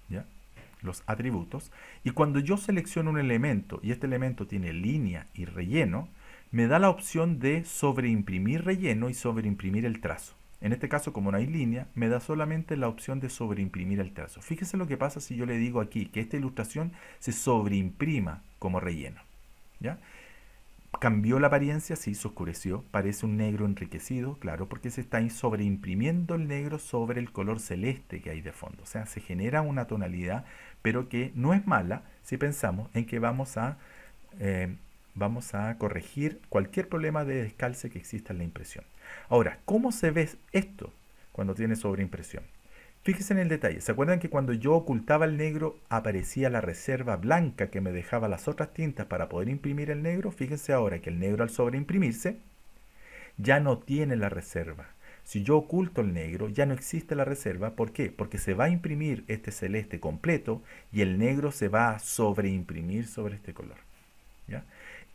¿ya? Los atributos. Y cuando yo selecciono un elemento y este elemento tiene línea y relleno, me da la opción de sobreimprimir relleno y sobreimprimir el trazo. En este caso, como no hay línea, me da solamente la opción de sobreimprimir el trazo. Fíjese lo que pasa si yo le digo aquí que esta ilustración se sobreimprima como relleno. ¿Ya? Cambió la apariencia, sí, se oscureció, parece un negro enriquecido, claro, porque se está sobreimprimiendo el negro sobre el color celeste que hay de fondo. O sea, se genera una tonalidad, pero que no es mala si pensamos en que vamos a corregir cualquier problema de descalce que exista en la impresión. Ahora, ¿cómo se ve esto cuando tiene sobreimpresión? Fíjense en el detalle. ¿Se acuerdan que cuando yo ocultaba el negro aparecía la reserva blanca que me dejaba las otras tintas para poder imprimir el negro? Fíjense ahora que el negro al sobreimprimirse ya no tiene la reserva. Si yo oculto el negro, ya no existe la reserva. ¿Por qué? Porque se va a imprimir este celeste completo y el negro se va a sobreimprimir sobre este color. ¿Ya?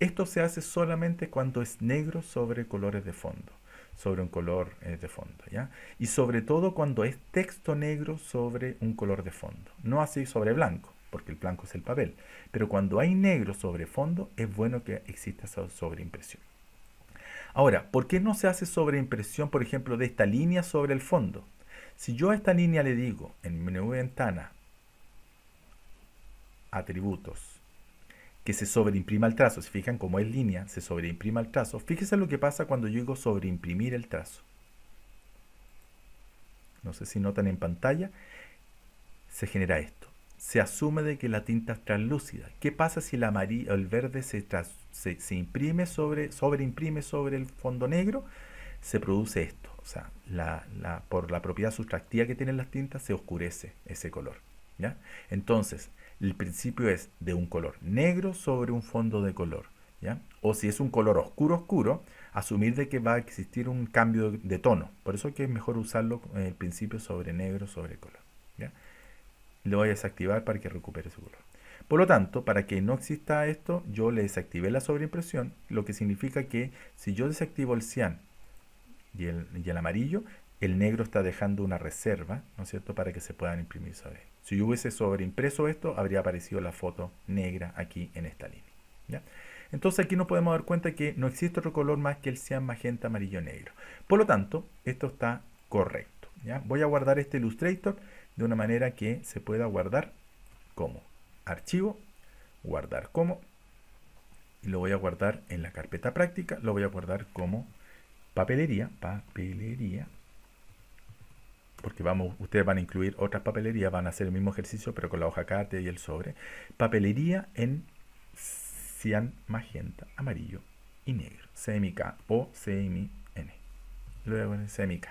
Esto se hace solamente cuando es negro sobre colores de fondo, sobre un color de fondo, ¿ya? Y sobre todo cuando es texto negro sobre un color de fondo. No así sobre blanco, porque el blanco es el papel. Pero cuando hay negro sobre fondo, es bueno que exista esa sobreimpresión. Ahora, ¿por qué no se hace sobreimpresión, por ejemplo, de esta línea sobre el fondo? Si yo a esta línea le digo en menú de ventana, atributos, que se sobreimprima el trazo, si fijan como es línea, se sobreimprima el trazo. Fíjense lo que pasa cuando yo digo sobreimprimir el trazo. No sé si notan en pantalla, se genera esto. Se asume de que la tinta es translúcida. ¿Qué pasa si el amarillo, el verde se imprime sobreimprime sobre el fondo negro? Se produce esto. O sea, por la propiedad sustractiva que tienen las tintas, se oscurece ese color. ¿Ya? Entonces, el principio es de un color negro sobre un fondo de color. ¿Ya? O si es un color oscuro, oscuro, asumir de que va a existir un cambio de tono. Por eso es que es mejor usarlo en el principio sobre negro sobre color. ¿Ya? Le voy a desactivar para que recupere su color. Por lo tanto, para que no exista esto, yo le desactivé la sobreimpresión, lo que significa que si yo desactivo el cian y el amarillo, el negro está dejando una reserva, ¿no es cierto?, para que se puedan imprimir sobre él. Si yo hubiese sobreimpreso esto, habría aparecido la foto negra aquí en esta línea. ¿Ya? Entonces aquí nos podemos dar cuenta que no existe otro color más que el cian, magenta, amarillo, negro. Por lo tanto, esto está correcto. ¿Ya? Voy a guardar este Illustrator de una manera que se pueda guardar como archivo, guardar como, y lo voy a guardar en la carpeta práctica, lo voy a guardar como papelería, porque ustedes van a incluir otras papelerías, van a hacer el mismo ejercicio, pero con la hoja carta y el sobre. Papelería en cian, magenta, amarillo y negro. CMYK o CMYN. Luego en CMYK.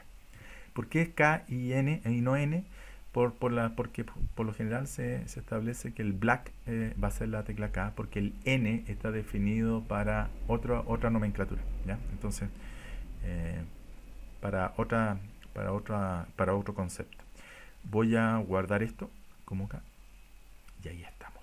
¿Por qué es K y N y no N? Porque por lo general se establece que el black va a ser la tecla K, porque el N está definido para otra nomenclatura. ¿Ya? Entonces, para otro concepto. Voy a guardar esto como acá. Y ahí estamos.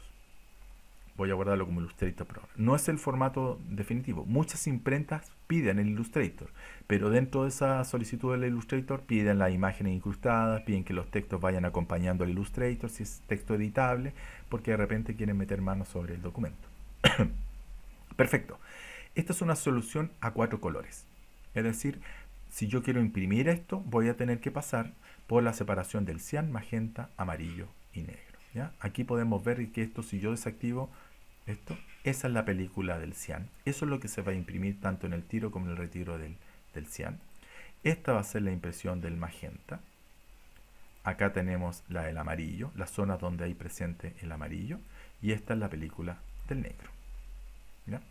Voy a guardarlo como Illustrator Pro. No es el formato definitivo. Muchas imprentas piden el Illustrator, pero dentro de esa solicitud del Illustrator piden las imágenes incrustadas, piden que los textos vayan acompañando al Illustrator, si es texto editable, porque de repente quieren meter mano sobre el documento. Perfecto. Esta es una solución a 4 colores. Es decir, si yo quiero imprimir esto, voy a tener que pasar por la separación del cian, magenta, amarillo y negro. ¿Ya? Aquí podemos ver que esto, si yo desactivo esto, esa es la película del cian. Eso es lo que se va a imprimir tanto en el tiro como en el retiro del cian. Esta va a ser la impresión del magenta. Acá tenemos la del amarillo, las zonas donde hay presente el amarillo. Y esta es la película del negro. ¿Ya?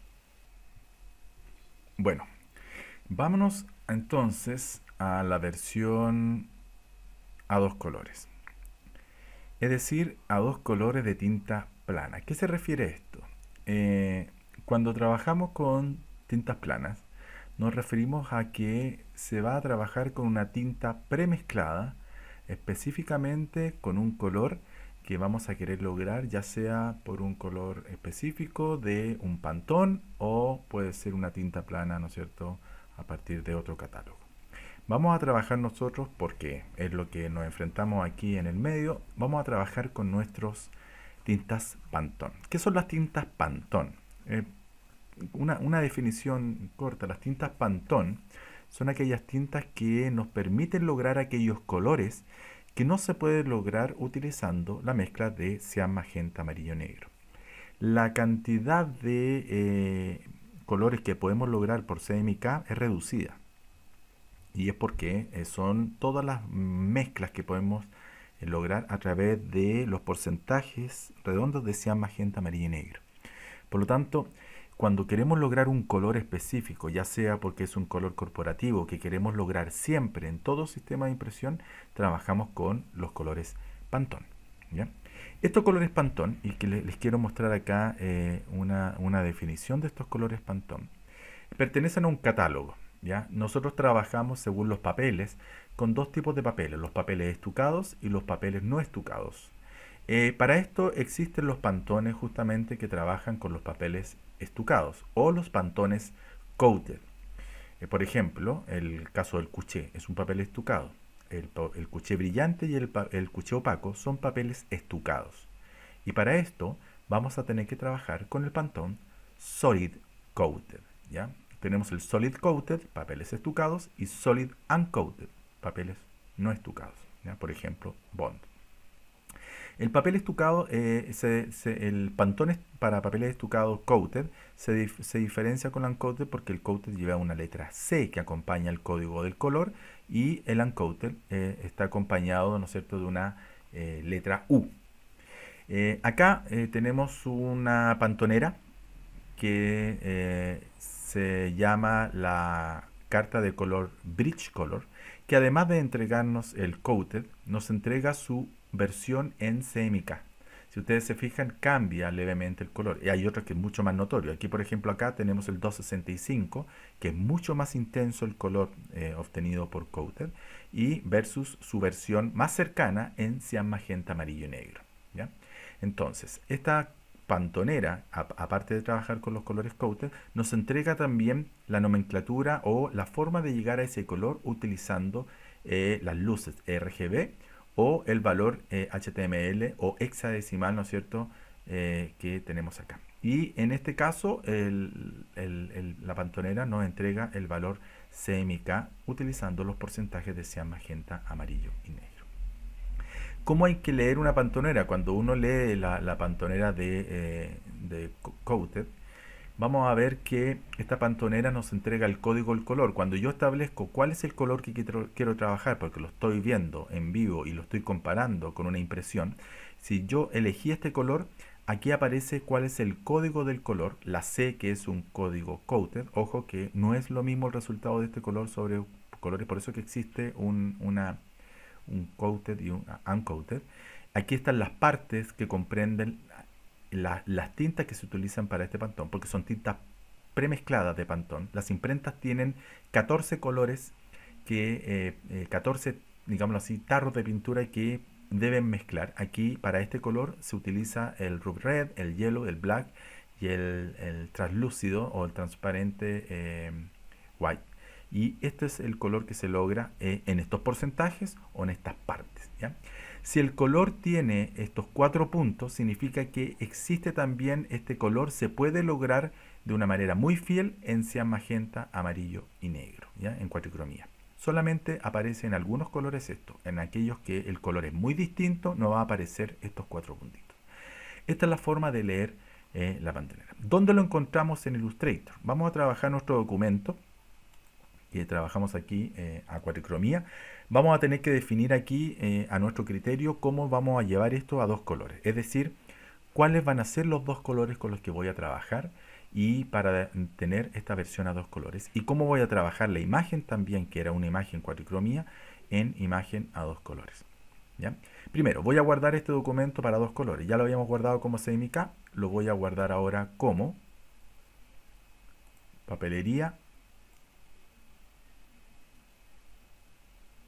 Bueno, vámonos entonces a la versión a 2 colores. Es decir, a 2 colores de tinta plana. ¿A qué se refiere esto? Cuando trabajamos con tintas planas, nos referimos a que se va a trabajar con una tinta premezclada, específicamente con un color que vamos a querer lograr, ya sea por un color específico de un Pantone o puede ser una tinta plana, ¿no es cierto?, a partir de otro catálogo. Vamos a trabajar nosotros, porque es lo que nos enfrentamos aquí en el medio, vamos a trabajar con nuestros tintas Pantone. ¿Qué son las tintas Pantone? Una definición corta. Las tintas Pantone son aquellas tintas que nos permiten lograr aquellos colores que no se pueden lograr utilizando la mezcla de cian, magenta, amarillo, negro. La cantidad de colores que podemos lograr por CMYK es reducida. Y es porque son todas las mezclas que podemos lograr a través de los porcentajes redondos de cian, magenta, amarillo y negro. Por lo tanto, cuando queremos lograr un color específico, ya sea porque es un color corporativo que queremos lograr siempre en todo sistema de impresión, trabajamos con los colores Pantone, ¿ya? Estos colores Pantone, y que les quiero mostrar acá una definición de estos colores Pantone, pertenecen a un catálogo, ¿ya? Nosotros trabajamos según los papeles con dos tipos de papeles, los papeles estucados y los papeles no estucados. Para esto existen los pantones justamente que trabajan con los papeles estucados o los pantones coated. Por ejemplo, el caso del cuché es un papel estucado. El cuché brillante y el cuché opaco son papeles estucados. Y para esto vamos a tener que trabajar con el pantón solid coated, ¿ya? Tenemos el solid coated, papeles estucados, y solid uncoated, papeles no estucados, ¿ya? Por ejemplo, Bond. El papel estucado, el Pantone para papeles estucados coated se diferencia con el uncoated porque el coated lleva una letra C que acompaña el código del color y el uncoated está acompañado, ¿no es cierto?, de una letra U. Acá tenemos una pantonera que se llama la carta de color Bridge Color, que además de entregarnos el coated, nos entrega su versión en CMYK. Si ustedes se fijan, cambia levemente el color. Y hay otro que es mucho más notorio. Aquí, por ejemplo, acá tenemos el 265, que es mucho más intenso el color obtenido por coated, y versus su versión más cercana en cian, magenta, amarillo y negro, ¿ya? Entonces, esta pantonera, aparte de trabajar con los colores coated, nos entrega también la nomenclatura o la forma de llegar a ese color utilizando las luces RGB o el valor HTML o hexadecimal, ¿no es cierto?, que tenemos acá. Y en este caso, la pantonera nos entrega el valor CMYK utilizando los porcentajes de cian, magenta, amarillo y negro. ¿Cómo hay que leer una pantonera? Cuando uno lee la pantonera de coated, vamos a ver que esta pantonera nos entrega el código del color. Cuando yo establezco cuál es el color que quiero trabajar, porque lo estoy viendo en vivo y lo estoy comparando con una impresión, si yo elegí este color, aquí aparece cuál es el código del color, la C, que es un código coated. Ojo que no es lo mismo el resultado de este color sobre colores, por eso que existe un coated y un uncoated. Aquí están las partes que comprenden las tintas que se utilizan para este pantón, porque son tintas premezcladas de pantón. Las imprentas tienen 14 colores, 14, digámoslo así, tarros de pintura que deben mezclar. Aquí para este color se utiliza el Ruby Red, el Yellow, el Black y el translúcido o el transparente White. Y este es el color que se logra en estos porcentajes o en estas partes, ¿ya? Si el color tiene estos 4 puntos, significa que existe también este color, se puede lograr de una manera muy fiel en cian, magenta, amarillo y negro, ¿ya? En cuatricromía. Solamente aparece en algunos colores esto, en aquellos que el color es muy distinto no va a aparecer estos 4 puntitos. Esta es la forma de leer la pantonera. ¿Dónde lo encontramos en Illustrator? Vamos a trabajar nuestro documento que trabajamos aquí a cuatricromía. Vamos a tener que definir aquí a nuestro criterio cómo vamos a llevar esto a dos colores, es decir, cuáles van a ser los dos colores con los que voy a trabajar y para tener esta versión a dos colores, y cómo voy a trabajar la imagen también, que era una imagen cuatricromía, en imagen a dos colores, ¿ya? Primero voy a guardar este documento para dos colores. Ya lo habíamos guardado como CMYK, lo voy a guardar ahora como papelería.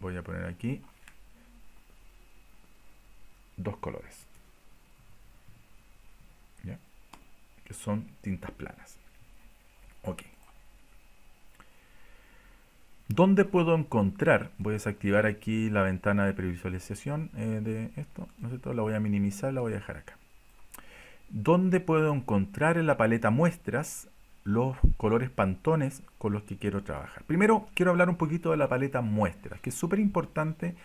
Voy a poner aquí dos colores, ¿ya? Que son tintas planas. Ok. ¿Dónde puedo encontrar? Voy a desactivar aquí la ventana de previsualización de esto, ¿no es cierto? La voy a minimizar, la voy a dejar acá. ¿Dónde puedo encontrar en la paleta muestras los colores pantones con los que quiero trabajar? Primero quiero hablar un poquito de la paleta muestras, que es súper importante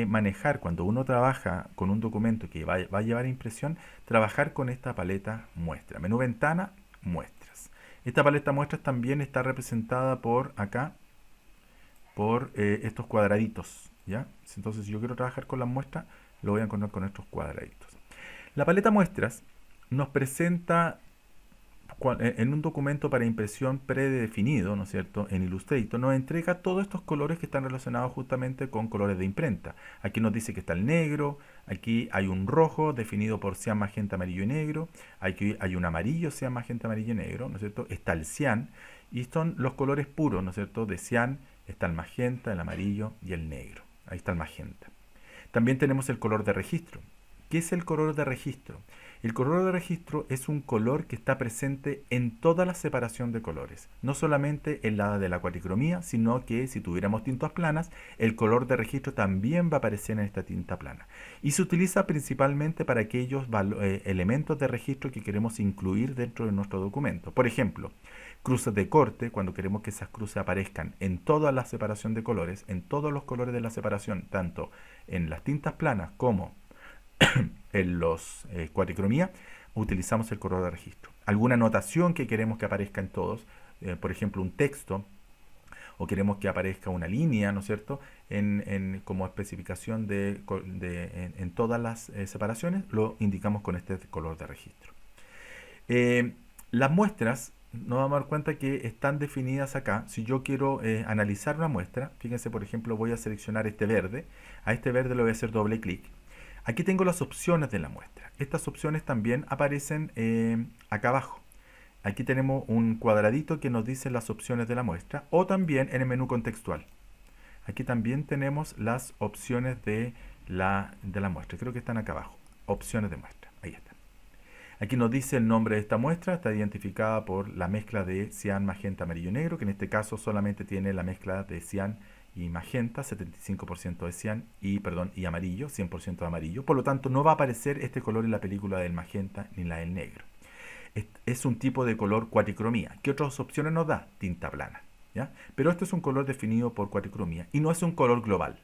manejar cuando uno trabaja con un documento que va a llevar a impresión, trabajar con esta paleta muestra. Menú ventana, muestras. Esta paleta muestras también está representada por acá, por estos cuadraditos, ¿ya? Entonces si yo quiero trabajar con las muestras, lo voy a encontrar con estos cuadraditos. La paleta muestras nos presenta en un documento para impresión predefinido, ¿no es cierto?, en Illustrator, nos entrega todos estos colores que están relacionados justamente con colores de imprenta. Aquí nos dice que está el negro, aquí hay un rojo definido por cian, magenta, amarillo y negro, aquí hay un amarillo, cian, magenta, amarillo y negro, ¿no es cierto?, está el cian, y son los colores puros, ¿no es cierto?, de cian, está el magenta, el amarillo y el negro. Ahí está el magenta. También tenemos el color de registro. ¿Qué es el color de registro? El color de registro es un color que está presente en toda la separación de colores, no solamente en la de la cuatricromía, sino que si tuviéramos tintas planas, el color de registro también va a aparecer en esta tinta plana. Y se utiliza principalmente para aquellos elementos de registro que queremos incluir dentro de nuestro documento. Por ejemplo, cruces de corte, cuando queremos que esas cruces aparezcan en toda la separación de colores, en todos los colores de la separación, tanto en las tintas planas como en los cuatricromía, utilizamos el color de registro. Alguna anotación que queremos que aparezca en todos, por ejemplo un texto, o queremos que aparezca una línea, ¿no es cierto?, como especificación en todas las separaciones, lo indicamos con este color de registro. Las muestras, nos vamos a dar cuenta que están definidas acá. Si yo quiero analizar una muestra, fíjense, por ejemplo, voy a seleccionar este verde. A este verde le voy a hacer doble clic. Aquí tengo las opciones de la muestra. Estas opciones también aparecen acá abajo. Aquí tenemos un cuadradito que nos dice las opciones de la muestra, o también en el menú contextual. Aquí también tenemos las opciones de la muestra. Creo que están acá abajo. Opciones de muestra. Ahí están. Aquí nos dice el nombre de esta muestra. Está identificada por la mezcla de cian, magenta, amarillo y negro, que en este caso solamente tiene la mezcla de cian y magenta, 75% de cian y amarillo, 100% de amarillo. Por lo tanto, no va a aparecer este color en la película del magenta ni la del negro. Es un tipo de color cuatricromía. ¿Qué otras opciones nos da? Tinta plana, ¿ya? Pero este es un color definido por cuatricromía y no es un color global.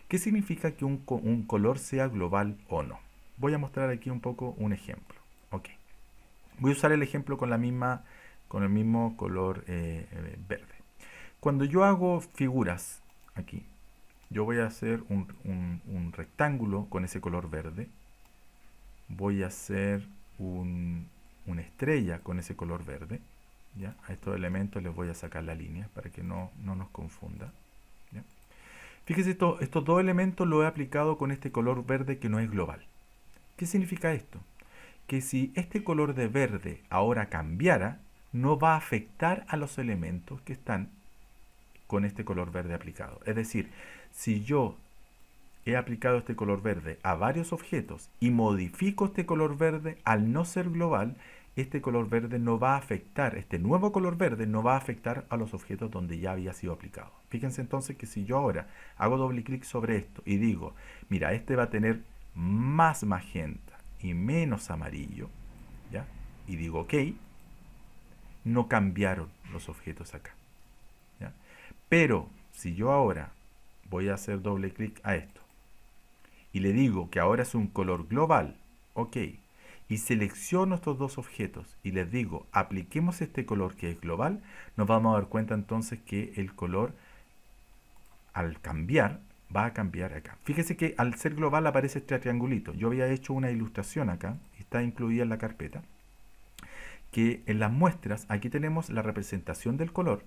¿Qué significa que un color sea global o no? Voy a mostrar aquí un poco un ejemplo. Ok. Voy a usar el ejemplo con el mismo color verde. Cuando yo hago figuras aquí, yo voy a hacer un rectángulo con ese color verde. Voy a hacer una estrella con ese color verde. ¿Ya? A estos elementos les voy a sacar la línea para que no nos confunda. ¿Ya? Fíjense, estos dos elementos los he aplicado con este color verde que no es global. ¿Qué significa esto? Que si este color de verde ahora cambiara, no va a afectar a los elementos que están con este color verde aplicado. Es decir, si yo he aplicado este color verde a varios objetos y modifico este color verde, al no ser global, este color verde no va a afectar, este nuevo color verde no va a afectar a los objetos donde ya había sido aplicado. Fíjense entonces que si yo ahora hago doble clic sobre esto y digo, mira, este va a tener más magenta y menos amarillo, ¿ya? Y digo OK, no cambiaron los objetos acá, ¿ya? Pero si yo ahora voy a hacer doble clic a esto y le digo que ahora es un color global, OK, y selecciono estos dos objetos y les digo apliquemos este color que es global, nos vamos a dar cuenta entonces que el color al cambiar va a cambiar acá. Fíjese que al ser global aparece este triangulito. Yo había hecho una ilustración acá, está incluida en la carpeta, que en las muestras aquí tenemos la representación del color.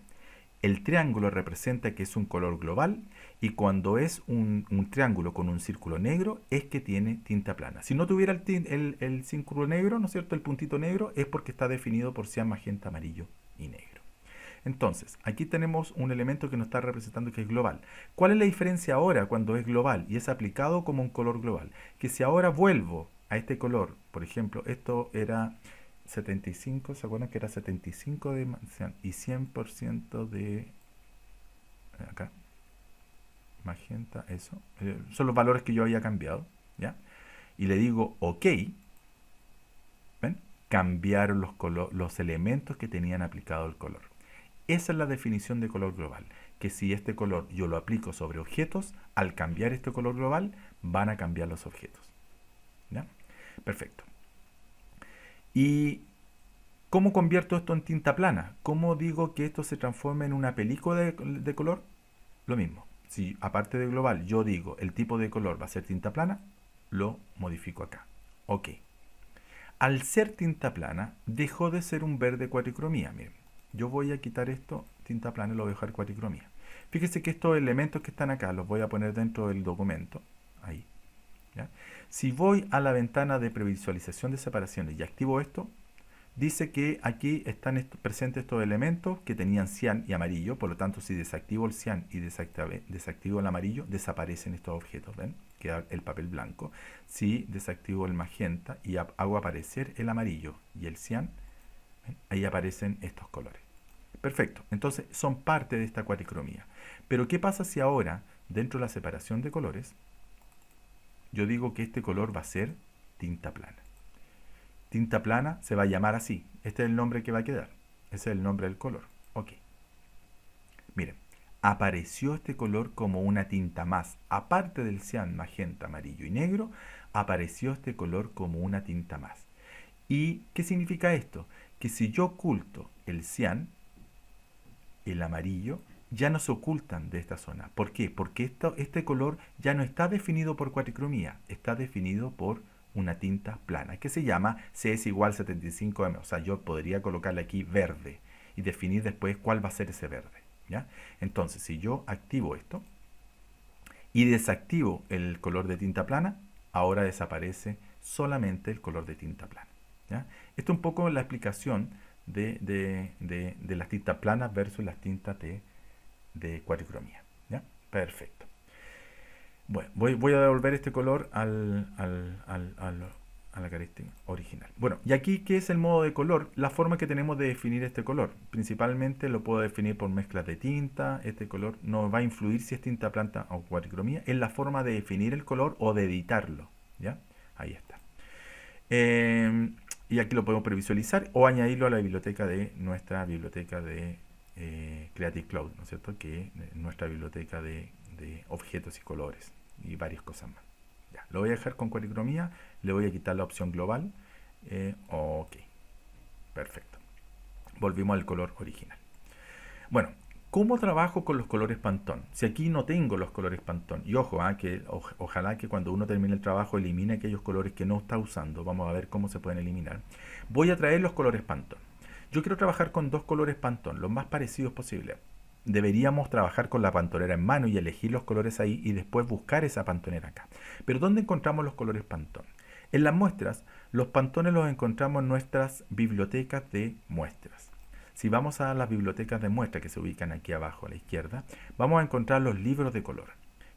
El triángulo representa que es un color global y cuando es un triángulo con un círculo negro es que tiene tinta plana. Si no tuviera el círculo negro, ¿no es cierto?, el puntito negro, es porque está definido por cian, magenta, amarillo y negro. Entonces, aquí tenemos un elemento que nos está representando que es global. ¿Cuál es la diferencia ahora cuando es global y es aplicado como un color global? Que si ahora vuelvo a este color, por ejemplo, esto era 75, ¿se acuerdan que era 75 de y 100% de acá? Magenta, eso. Son los valores que yo había cambiado, ¿ya? Y le digo OK. ¿Ven? Cambiaron los elementos que tenían aplicado el color. Esa es la definición de color global, que si este color yo lo aplico sobre objetos, al cambiar este color global, van a cambiar los objetos. ¿Ya? Perfecto. ¿Y cómo convierto esto en tinta plana? ¿Cómo digo que esto se transforme en una película de color? Lo mismo. Si aparte de global yo digo el tipo de color va a ser tinta plana, lo modifico acá. OK. Al ser tinta plana, dejó de ser un verde cuatricromía. Miren, yo voy a quitar esto, tinta plana, y lo voy a dejar cuatricromía. Fíjese que estos elementos que están acá los voy a poner dentro del documento. Ahí. ¿Ya? Si voy a la ventana de previsualización de separaciones y activo esto, dice que aquí están presentes estos elementos que tenían cian y amarillo. Por lo tanto, si desactivo el cian y desactivo el amarillo, desaparecen estos objetos. ¿Ven? Queda el papel blanco. Si desactivo el magenta y hago aparecer el amarillo y el cian, ¿ven? Ahí aparecen estos colores. Perfecto. Entonces, son parte de esta cuatricromía. Pero, ¿qué pasa si ahora, dentro de la separación de colores, yo digo que este color va a ser tinta plana? Tinta plana se va a llamar así. Este es el nombre que va a quedar. Ese es el nombre del color. Ok. Miren, apareció este color como una tinta más. Aparte del cian, magenta, amarillo y negro, apareció este color como una tinta más. ¿Y qué significa esto? Que si yo oculto el cian, el amarillo, ya no se ocultan de esta zona. ¿Por qué? Porque este color ya no está definido por cuatricromía, está definido por una tinta plana, que se llama CS igual 75M. O sea, yo podría colocarle aquí verde y definir después cuál va a ser ese verde. ¿Ya? Entonces, si yo activo esto y desactivo el color de tinta plana, ahora desaparece solamente el color de tinta plana. ¿Ya? Esto es un poco la explicación de las tintas planas versus las tintas de cuatricromía. ¿Ya? Perfecto. Bueno, voy a devolver este color a la característica original. Bueno, y aquí, ¿qué es el modo de color? La forma que tenemos de definir este color. Principalmente lo puedo definir por mezclas de tinta. Este color no va a influir si es tinta plana o cuatricromía. Es la forma de definir el color o de editarlo. ¿Ya? Ahí está. Y aquí lo podemos previsualizar o añadirlo a la biblioteca de nuestra biblioteca de Creative Cloud, ¿no es cierto? Que es nuestra biblioteca de objetos y colores y varias cosas más. Ya, lo voy a dejar con cuatricromía, le voy a quitar la opción global. Ok, perfecto. Volvimos al color original. Bueno, ¿cómo trabajo con los colores Pantone? Si aquí no tengo los colores Pantone, y ojo, ojalá que cuando uno termine el trabajo elimine aquellos colores que no está usando. Vamos a ver cómo se pueden eliminar. Voy a traer los colores Pantone. Yo quiero trabajar con dos colores Pantone, los más parecidos posible. Deberíamos trabajar con la pantonera en mano y elegir los colores ahí y después buscar esa pantonera acá. Pero ¿dónde encontramos los colores Pantone? En las muestras, los Pantones los encontramos en nuestras bibliotecas de muestras. Si vamos a las bibliotecas de muestra que se ubican aquí abajo a la izquierda, vamos a encontrar los libros de color.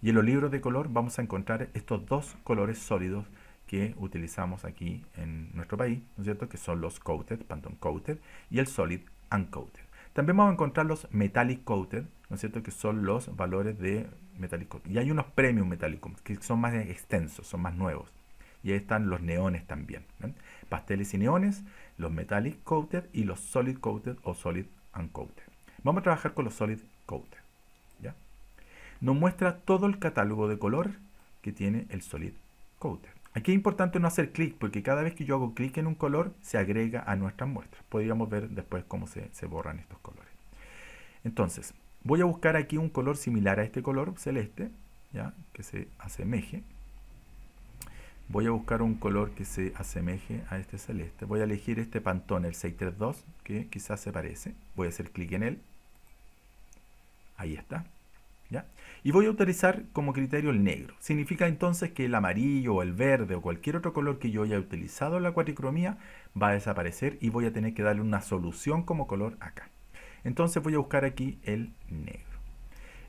Y en los libros de color vamos a encontrar estos dos colores sólidos que utilizamos aquí en nuestro país, ¿no es cierto? Que son los Coated, Pantone Coated, y el Solid Uncoated. También vamos a encontrar los Metallic Coated, ¿no es cierto? Que son los valores de Metallic Coated. Y hay unos Premium Metallic Coated, que son más extensos, son más nuevos. Y ahí están los neones también, ¿ven? Pasteles y neones, los Metallic Coated y los Solid Coated o Solid Uncoated. Vamos a trabajar con los Solid Coated. ¿Ya? Nos muestra todo el catálogo de color que tiene el Solid Coated. Aquí es importante no hacer clic, porque cada vez que yo hago clic en un color, se agrega a nuestras muestras. Podríamos ver después cómo se borran estos colores. Entonces, voy a buscar aquí un color similar a este color celeste, ¿ya? Que se asemeje. Voy a buscar un color que se asemeje a este celeste. Voy a elegir este Pantone, el 632, que quizás se parece. Voy a hacer clic en él. Ahí está. ¿Ya? Y voy a utilizar como criterio el negro. Significa entonces que el amarillo o el verde o cualquier otro color que yo haya utilizado en la cuatricromía va a desaparecer y voy a tener que darle una solución como color acá. Entonces voy a buscar aquí el negro.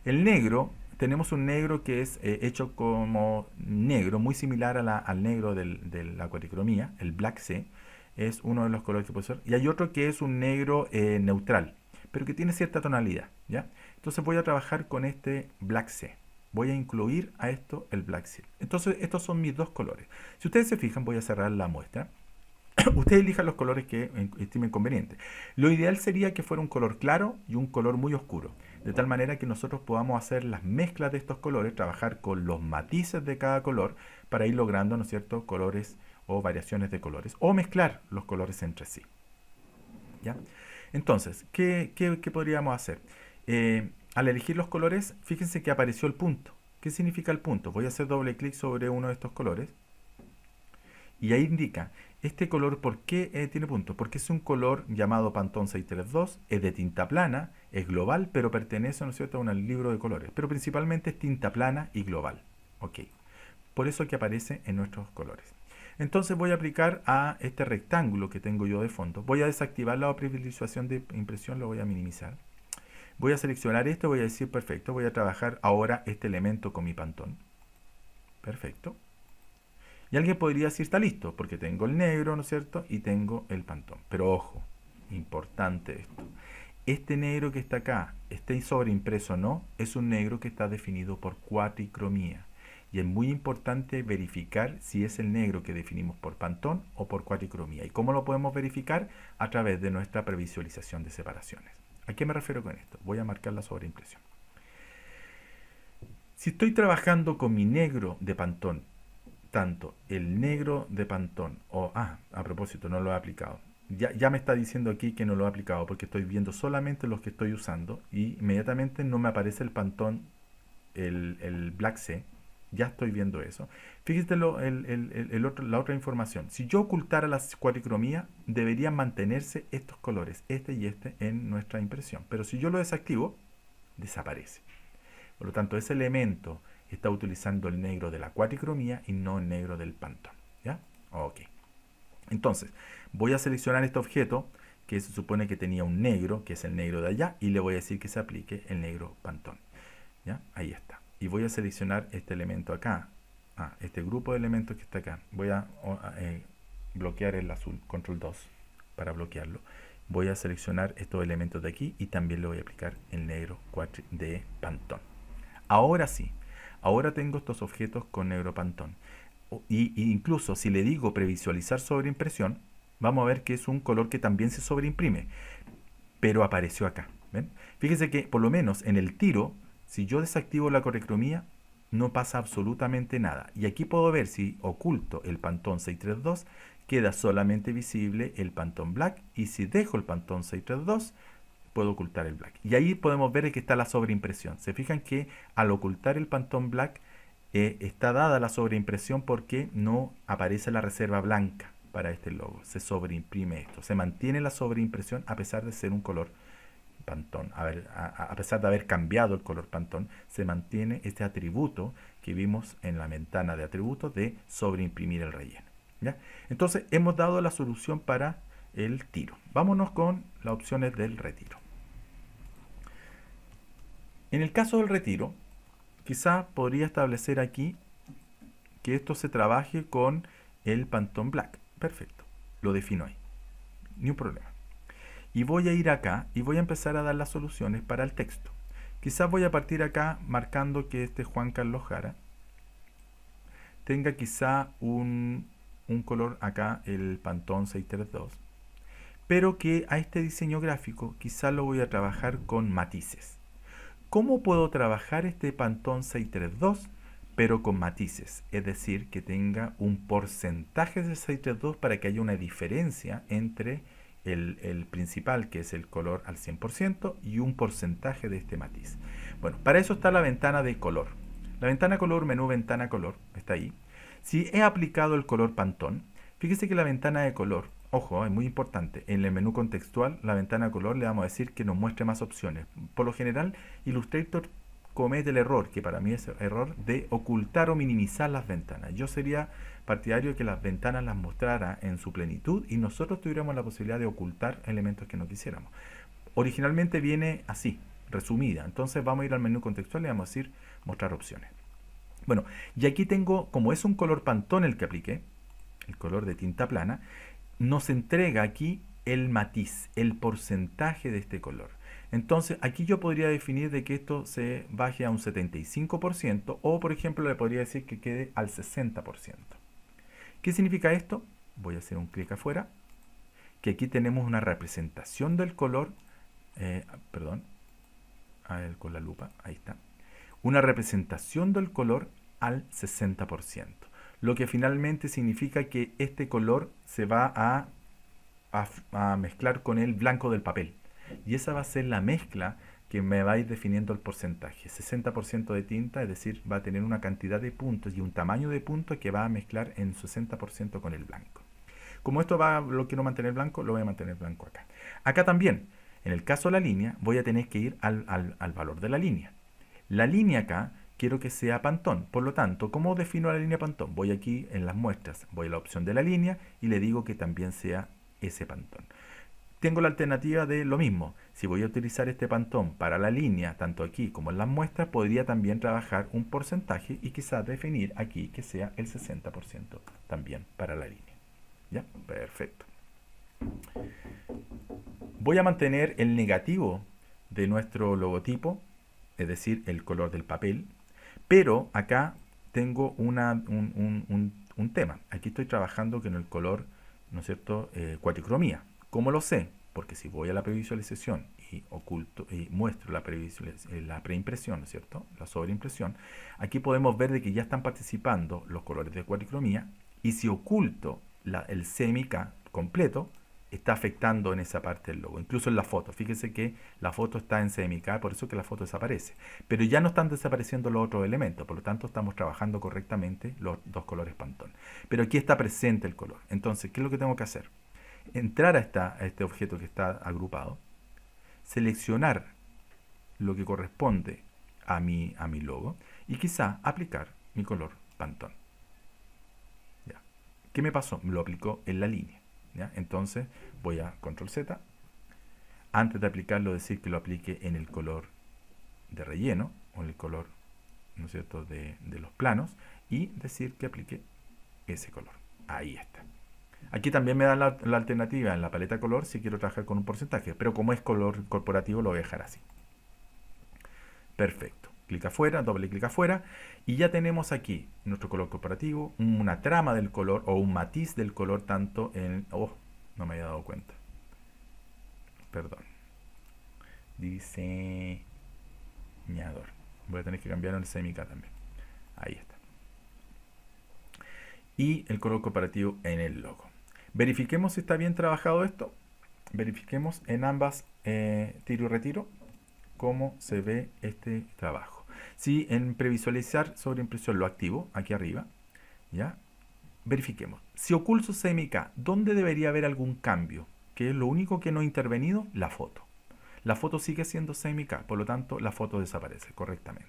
El negro, tenemos un negro que es hecho como negro, muy similar al negro de la cuatricromía, el Black C. Es uno de los colores que puede ser. Y hay otro que es un negro neutral, pero que tiene cierta tonalidad, ¿ya? Entonces voy a trabajar con este Black C. Voy a incluir a esto el Black C. Entonces estos son mis dos colores. Si ustedes se fijan, voy a cerrar la muestra. Ustedes elijan los colores que estimen convenientes. Lo ideal sería que fuera un color claro y un color muy oscuro, de tal manera que nosotros podamos hacer las mezclas de estos colores, trabajar con los matices de cada color para ir logrando, ¿no es cierto?, colores o variaciones de colores, o mezclar los colores entre sí. ¿Ya? Entonces, ¿qué podríamos hacer? Al elegir los colores, fíjense que apareció el punto. ¿Qué significa el punto? Voy a hacer doble clic sobre uno de estos colores y ahí indica, Este color, ¿por qué tiene puntos? Porque es un color llamado Pantone 632, es de tinta plana, es global, pero pertenece, ¿no es cierto?, a un libro de colores. Pero principalmente es tinta plana y global. Ok. Por eso que aparece en nuestros colores. Entonces voy a aplicar a este rectángulo que tengo yo de fondo. Voy a desactivar la previsualización de impresión, lo voy a minimizar. Voy a seleccionar esto, voy a decir perfecto, voy a trabajar ahora este elemento con mi Pantone. Perfecto. Y alguien podría decir, está listo, porque tengo el negro, ¿no es cierto? Y tengo el Pantone. Pero ojo, importante esto. Este negro que está acá, esté sobreimpreso o no, es un negro que está definido por cuatricromía. Y es muy importante verificar si es el negro que definimos por Pantone o por cuatricromía. ¿Y cómo lo podemos verificar? A través de nuestra previsualización de separaciones. ¿A qué me refiero con esto? Voy a marcar la sobreimpresión. Si estoy trabajando con mi negro de Pantone, tanto el negro de Pantone, a propósito, no lo he aplicado. Ya me está diciendo aquí que no lo he aplicado porque estoy viendo solamente los que estoy usando y inmediatamente no me aparece el Pantone, el Black C. Ya estoy viendo eso. Fíjate la otra información. Si yo ocultara la cuatricromía, deberían mantenerse estos colores, este y este, en nuestra impresión. Pero si yo lo desactivo, desaparece. Por lo tanto, ese elemento está utilizando el negro de la cuatricromía y no el negro del Pantone. ¿Ya? Ok. Entonces, voy a seleccionar este objeto que se supone que tenía un negro, que es el negro de allá, y le voy a decir que se aplique el negro Pantone. ¿Ya? Ahí está. Y voy a seleccionar este elemento acá. Este grupo de elementos que está acá. Voy a bloquear el azul, control 2, para bloquearlo. Voy a seleccionar estos elementos de aquí y también le voy a aplicar el negro de Pantone. Ahora sí, ahora tengo estos objetos con negro Pantone. Y incluso si le digo previsualizar sobreimpresión, vamos a ver que es un color que también se sobreimprime, pero apareció acá. ¿Ven? Fíjese que por lo menos en el tiro, si yo desactivo la cuatricromía, no pasa absolutamente nada. Y aquí puedo ver si oculto el Pantone 632, queda solamente visible el Pantone Black. Y si dejo el Pantone 632, puedo ocultar el Black. Y ahí podemos ver que está la sobreimpresión. Se fijan que al ocultar el Pantone Black, está dada la sobreimpresión porque no aparece la reserva blanca para este logo. Se sobreimprime esto. Se mantiene la sobreimpresión a pesar de ser un color Pantone. A pesar de haber cambiado el color Pantone, se mantiene este atributo que vimos en la ventana de atributos de sobreimprimir el relleno. ¿Ya? Entonces hemos dado la solución para el tiro. Vámonos con las opciones del retiro. En el caso del retiro, quizá podría establecer aquí que esto se trabaje con el Pantone Black. Perfecto, lo defino ahí. Ni un problema. Y voy a ir acá y voy a empezar a dar las soluciones para el texto. Quizás voy a partir acá marcando que este Juan Carlos Jara tenga quizá un color acá, el Pantone 632, pero que a este diseño gráfico quizá lo voy a trabajar con matices. ¿Cómo puedo trabajar este Pantone 632 pero con matices? Es decir, que tenga un porcentaje de 632 para que haya una diferencia entre el principal, que es el color al 100%, y un porcentaje de este matiz. Bueno, para eso está la ventana de color. La ventana color, menú ventana color, está ahí. Si he aplicado el color Pantone, fíjese que la ventana de color, ojo, es muy importante, en el menú contextual, la ventana de color le vamos a decir que nos muestre más opciones. Por lo general, Illustrator comete el error, que para mí es el error, de ocultar o minimizar las ventanas. Yo sería partidario de que las ventanas las mostrara en su plenitud y nosotros tuviéramos la posibilidad de ocultar elementos que no quisiéramos. Originalmente viene así, resumida. Entonces vamos a ir al menú contextual y vamos a decir mostrar opciones. Bueno, y aquí tengo, como es un color Pantone el que apliqué, el color de tinta plana, nos entrega aquí el matiz, el porcentaje de este color. Entonces aquí yo podría definir de que esto se baje a un 75% o por ejemplo le podría decir que quede al 60%. ¿Qué significa esto? Voy a hacer un clic afuera, que aquí tenemos una representación del color, a ver con la lupa, ahí está, una representación del color al 60%, lo que finalmente significa que este color se va a mezclar con el blanco del papel. Y esa va a ser la mezcla que me va a ir definiendo el porcentaje. 60% de tinta, es decir, va a tener una cantidad de puntos y un tamaño de puntos que va a mezclar en 60% con el blanco. Como esto lo quiero mantener blanco, lo voy a mantener blanco acá. Acá también, en el caso de la línea, voy a tener que ir al valor de la línea. La línea acá quiero que sea Pantone. Por lo tanto, ¿cómo defino la línea Pantone? Voy aquí en las muestras, voy a la opción de la línea y le digo que también sea ese Pantone. Tengo la alternativa de lo mismo. Si voy a utilizar este Pantone para la línea, tanto aquí como en las muestras, podría también trabajar un porcentaje y quizás definir aquí que sea el 60% también para la línea. ¿Ya? Perfecto. Voy a mantener el negativo de nuestro logotipo, es decir, el color del papel, pero acá tengo un tema. Aquí estoy trabajando con el color, ¿no es cierto?, cuatricromía. ¿Cómo lo sé? Porque si voy a la previsualización y oculto y muestro la preimpresión, ¿no es cierto?, la sobreimpresión, aquí podemos ver de que ya están participando los colores de cuatricromía, y si oculto el CMYK completo, está afectando en esa parte del logo, incluso en la foto. Fíjense que la foto está en CMYK, por eso que la foto desaparece. Pero ya no están desapareciendo los otros elementos, por lo tanto estamos trabajando correctamente los dos colores Pantone. Pero aquí está presente el color. Entonces, ¿qué es lo que tengo que hacer? Entrar a este objeto que está agrupado, seleccionar lo que corresponde a mi logo y quizá aplicar mi color Pantone. ¿Ya? ¿Qué me pasó? Me lo aplicó en la línea. ¿Ya? Entonces voy a Control Z. Antes de aplicarlo, decir que lo aplique en el color de relleno o en el color, ¿no es cierto?, de los planos, y decir que aplique ese color. Ahí está. Aquí también me da la alternativa en la paleta color si quiero trabajar con un porcentaje, pero como es color corporativo lo voy a dejar así. Perfecto. Clic afuera, doble clic afuera, y ya tenemos aquí nuestro color corporativo, una trama del color o un matiz del color tanto en... Oh, no me había dado cuenta. Perdón. Diseñador. Voy a tener que cambiar el CMYK también. Ahí está. Y el color corporativo en el logo. Verifiquemos si está bien trabajado esto. Verifiquemos en ambas tiro y retiro cómo se ve este trabajo. Si en previsualizar sobre impresión lo activo, aquí arriba, ¿ya? Verifiquemos. Si oculto CMYK, ¿dónde debería haber algún cambio? Que es lo único que no ha intervenido, la foto. La foto sigue siendo CMYK, por lo tanto la foto desaparece correctamente.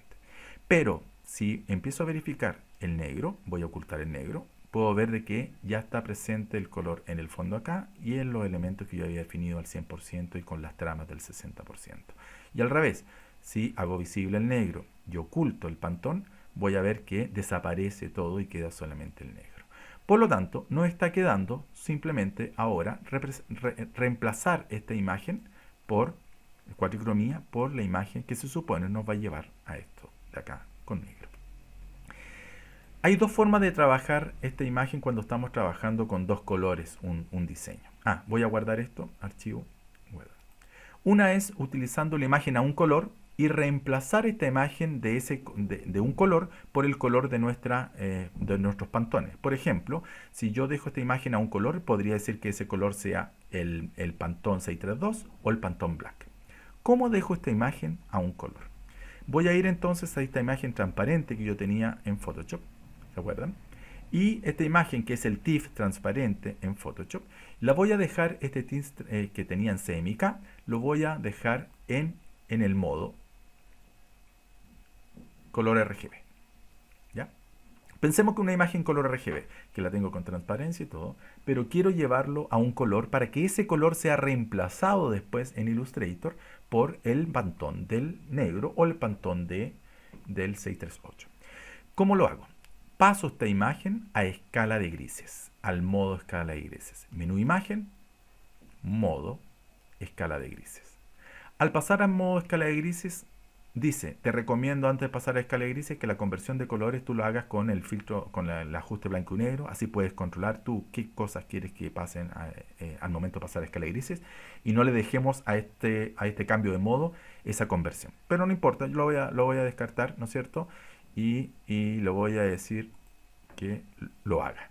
Pero si empiezo a verificar el negro, voy a ocultar el negro, puedo ver de que ya está presente el color en el fondo acá y en los elementos que yo había definido al 100% y con las tramas del 60%. Y al revés, si hago visible el negro y oculto el Pantone, voy a ver que desaparece todo y queda solamente el negro. Por lo tanto, nos está quedando simplemente ahora reemplazar esta imagen por cuatricromía por la imagen que se supone nos va a llevar a esto de acá con negro. Hay dos formas de trabajar esta imagen cuando estamos trabajando con dos colores, un diseño. Voy a guardar esto, archivo, guardar. Una es utilizando la imagen a un color y reemplazar esta imagen de un color por el color de nuestros pantones. Por ejemplo, si yo dejo esta imagen a un color, podría decir que ese color sea el Pantone 632 o el Pantone Black. ¿Cómo dejo esta imagen a un color? Voy a ir entonces a esta imagen transparente que yo tenía en Photoshop. ¿Se acuerdan? Y esta imagen que es el TIFF transparente en Photoshop, la voy a dejar, este TIFF que tenía en CMYK, lo voy a dejar en el modo color RGB. ¿Ya? Pensemos que una imagen color RGB, que la tengo con transparencia y todo, pero quiero llevarlo a un color para que ese color sea reemplazado después en Illustrator por el Pantone del negro o el Pantone del 638. ¿Cómo lo hago? Paso esta imagen a escala de grises, al modo escala de grises. Menú imagen, modo escala de grises. Al pasar al modo escala de grises, dice, te recomiendo antes de pasar a escala de grises que la conversión de colores tú lo hagas con el filtro, con el ajuste blanco y negro. Así puedes controlar tú qué cosas quieres que pasen al momento de pasar a escala de grises. Y no le dejemos a este cambio de modo esa conversión. Pero no importa, yo lo voy a descartar, ¿no es cierto? Y le voy a decir que lo haga.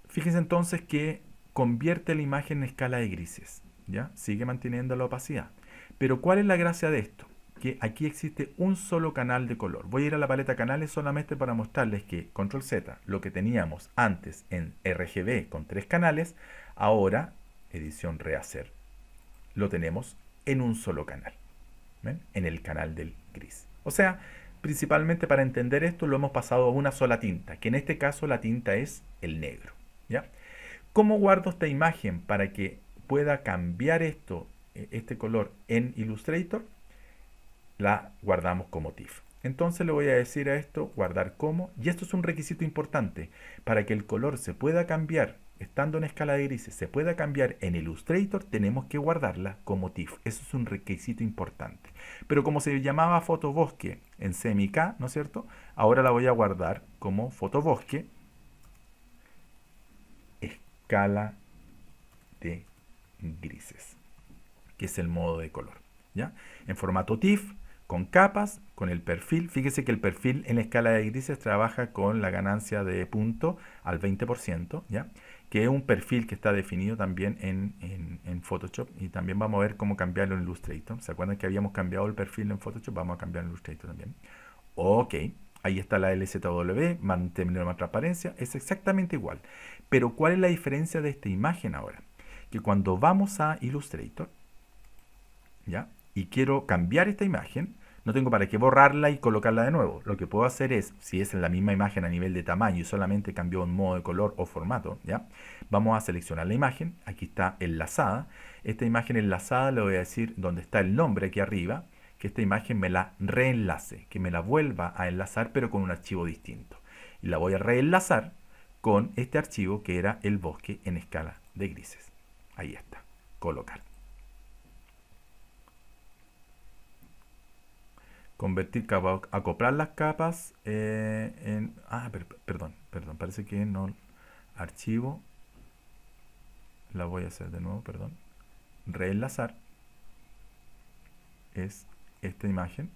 Fíjense entonces que convierte la imagen en escala de grises, ¿ya? Sigue manteniendo la opacidad. Pero ¿cuál es la gracia de esto? que aquí existe un solo canal de color. Voy a ir a la paleta canales solamente para mostrarles que Control Z, lo que teníamos antes en RGB con 3 canales, ahora, edición rehacer, lo tenemos en un solo canal. ¿Ven? En el canal del gris. O sea, principalmente para entender esto lo hemos pasado a una sola tinta, que en este caso la tinta es el negro. ¿Ya? ¿Cómo guardo esta imagen para que pueda cambiar este color en Illustrator? La guardamos como TIFF. Entonces le voy a decir a esto, guardar como, y esto es un requisito importante, para que el color se pueda cambiar, estando en escala de grises, se pueda cambiar en Illustrator, tenemos que guardarla como TIFF. Eso es un requisito importante. Pero como se llamaba fotobosque en CMYK, ¿no es cierto? Ahora la voy a guardar como fotobosque, escala de grises, que es el modo de color, ¿ya? En formato TIFF, con capas, con el perfil. Fíjese que el perfil en la escala de grises trabaja con la ganancia de punto al 20%, ¿ya? Que es un perfil que está definido también en Photoshop, y también vamos a ver cómo cambiarlo en Illustrator. ¿Se acuerdan que habíamos cambiado el perfil en Photoshop? Vamos a cambiarlo en Illustrator también. Ok, ahí está la LZW, mantener más transparencia, es exactamente igual. Pero ¿cuál es la diferencia de esta imagen ahora? Que cuando vamos a Illustrator, ¿ya? Y quiero cambiar esta imagen, no tengo para qué borrarla y colocarla de nuevo. Lo que puedo hacer es, si es en la misma imagen a nivel de tamaño y solamente cambió un modo de color o formato, ¿ya? Vamos a seleccionar la imagen, aquí está enlazada. Esta imagen enlazada le voy a decir donde está el nombre aquí arriba, que esta imagen me la reenlace, que me la vuelva a enlazar pero con un archivo distinto. Y la voy a reenlazar con este archivo que era el bosque en escala de grises. Ahí está, colocar. Convertir capas, acoplar las capas perdón, parece que no. Archivo, la voy a hacer de nuevo, perdón. Reenlazar es esta imagen.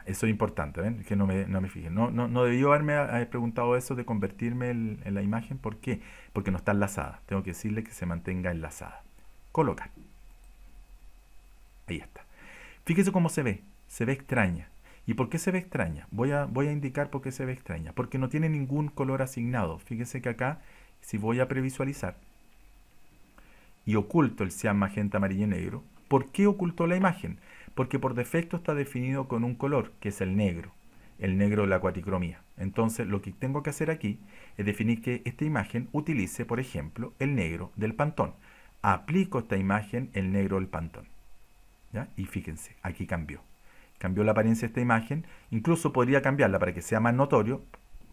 Eso es importante, ¿ven? Que no me fijé. No debió haberme preguntado eso de convertirme en la imagen. ¿Por qué? Porque no está enlazada. Tengo que decirle que se mantenga enlazada. Colocar. Ahí está. Fíjese cómo se ve. Se ve extraña. ¿Y por qué se ve extraña? Voy a indicar por qué se ve extraña. Porque no tiene ningún color asignado. Fíjese que acá, si voy a previsualizar y oculto el cian, magenta, amarillo y negro, ¿por qué ocultó la imagen? Porque por defecto está definido con un color, que es el negro de la cuatricromía. Entonces lo que tengo que hacer aquí es definir que esta imagen utilice, por ejemplo, el negro del Pantone. Aplico esta imagen, el negro del Pantone. ¿Ya? Y fíjense, aquí cambió la apariencia de esta imagen. Incluso podría cambiarla para que sea más notorio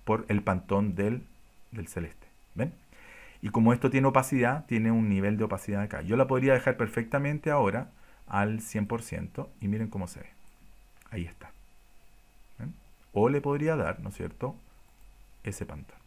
por el Pantone del celeste. ¿Ven? Y como esto tiene opacidad, tiene un nivel de opacidad acá. Yo la podría dejar perfectamente ahora al 100% y miren cómo se ve. Ahí está. ¿Ven? O le podría dar, ¿no es cierto?, ese Pantone.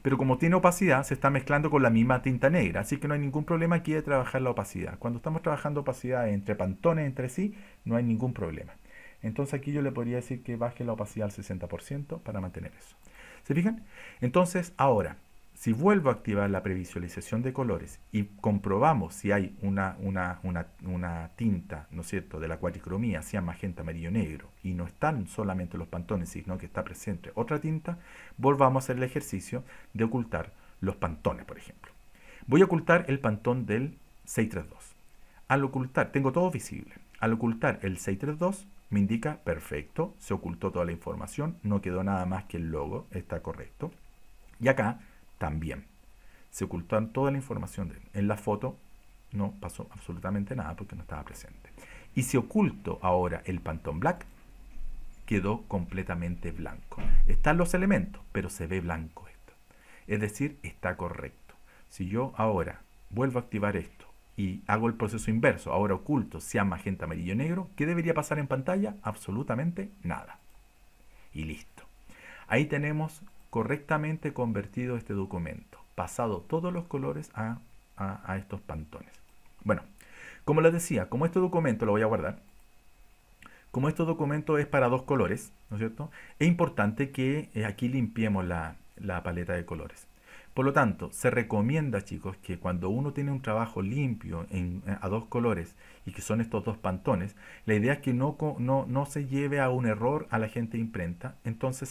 Pero como tiene opacidad, se está mezclando con la misma tinta negra, así que no hay ningún problema aquí de trabajar la opacidad. Cuando estamos trabajando opacidad entre pantones entre sí, no hay ningún problema. Entonces aquí yo le podría decir que baje la opacidad al 60% para mantener eso. ¿Se fijan? Entonces ahora, si vuelvo a activar la previsualización de colores y comprobamos si hay una tinta, ¿no es cierto?, de la cuatricromía, cian, magenta, amarillo, negro, y no están solamente los pantones, sino que está presente otra tinta, volvamos a hacer el ejercicio de ocultar los pantones, por ejemplo. Voy a ocultar el pantón del 632. Al ocultar, tengo todo visible. Al ocultar el 632, me indica perfecto, se ocultó toda la información, no quedó nada más que el logo, está correcto. Y acá también se ocultó toda la información de él. En la foto no pasó absolutamente nada porque no estaba presente. Y si oculto ahora el Pantone Black, quedó completamente blanco. Están los elementos, pero se ve blanco esto. Es decir, está correcto. Si yo ahora vuelvo a activar esto y hago el proceso inverso, ahora oculto cian, magenta, amarillo, negro, ¿qué debería pasar en pantalla? Absolutamente nada. Y listo. Ahí tenemos correctamente convertido este documento, pasado todos los colores a estos pantones. Bueno, como les decía, como este documento lo voy a guardar, como este documento es para dos colores, ¿no es cierto?, es importante que aquí limpiemos la paleta de colores. Por lo tanto, se recomienda, chicos, que cuando uno tiene un trabajo limpio a dos colores y que son estos dos pantones, la idea es que no se lleve a un error a la agente de imprenta, entonces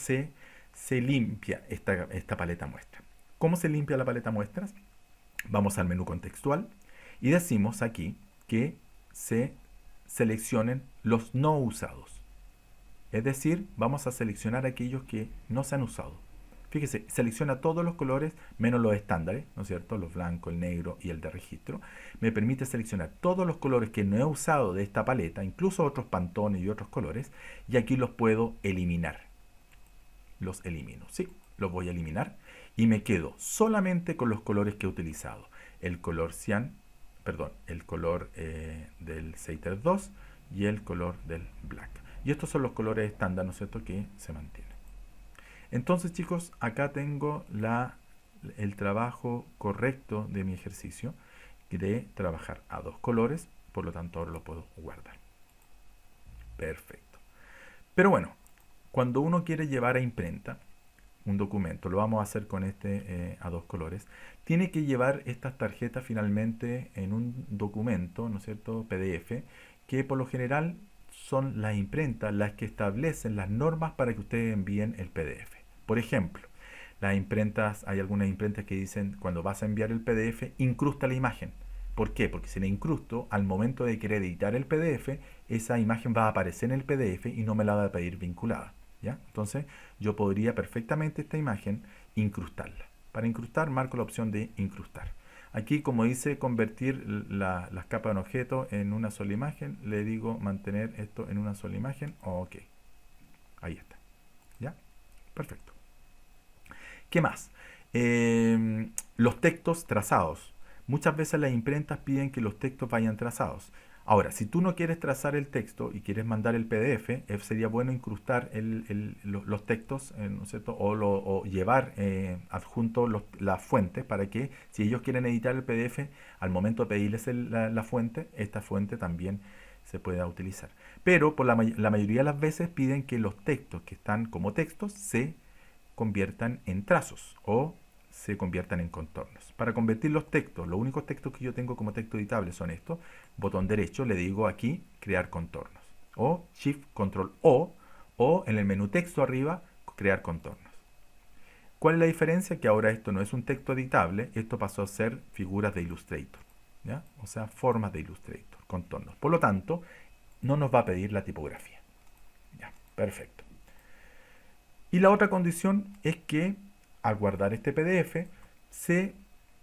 se limpia esta paleta muestra. ¿Cómo se limpia la paleta muestras? Vamos al menú contextual y decimos aquí que se seleccionen los no usados. Es decir, vamos a seleccionar aquellos que no se han usado. Fíjese, selecciona todos los colores menos los estándares, ¿no es cierto? Los blancos, el negro y el de registro. Me permite seleccionar todos los colores que no he usado de esta paleta, incluso otros pantones y otros colores, y aquí los puedo eliminar. Los elimino, sí, los voy a eliminar y me quedo solamente con los colores que he utilizado. El color cian, perdón, el color del Seiter 2 y el color del black. Y estos son los colores estándar, ¿no es cierto?, que se mantienen. Entonces, chicos, acá tengo el trabajo correcto de mi ejercicio de trabajar a dos colores, por lo tanto ahora lo puedo guardar. Perfecto. Pero bueno, cuando uno quiere llevar a imprenta un documento, lo vamos a hacer con este a dos colores, tiene que llevar estas tarjetas finalmente en un documento, ¿no es cierto?, PDF, que por lo general son las imprentas las que establecen las normas para que ustedes envíen el PDF. Por ejemplo, las imprentas, hay algunas imprentas que dicen, cuando vas a enviar el PDF, incrusta la imagen. ¿Por qué? Porque si la incrusto, al momento de querer editar el PDF, esa imagen va a aparecer en el PDF y no me la va a pedir vinculada, ¿ya? Entonces, yo podría perfectamente esta imagen incrustarla. Para incrustar, marco la opción de incrustar. Aquí, como dice convertir las capas en objeto en una sola imagen, le digo mantener esto en una sola imagen. Ok, ahí está, ¿ya? Perfecto. ¿Qué más? Los textos trazados. Muchas veces las imprentas piden que los textos vayan trazados. Ahora, si tú no quieres trazar el texto y quieres mandar el PDF, sería bueno incrustar los textos, ¿no es cierto? O llevar adjunto las fuentes para que, si ellos quieren editar el PDF, al momento de pedirles la fuente, esta fuente también se pueda utilizar. Pero por la mayoría de las veces piden que los textos que están como textos se conviertan en trazos o se conviertan en contornos. Para convertir los textos, los únicos textos que yo tengo como texto editable son estos. Botón derecho, le digo aquí crear contornos, o Shift Control O en el menú texto arriba crear contornos. ¿Cuál es la diferencia? Que ahora esto no es un texto editable, esto pasó a ser figuras de Illustrator, ¿ya? O sea, formas de Illustrator, contornos. Por lo tanto, no nos va a pedir la tipografía. Ya, perfecto. Y la otra condición es que al guardar este PDF se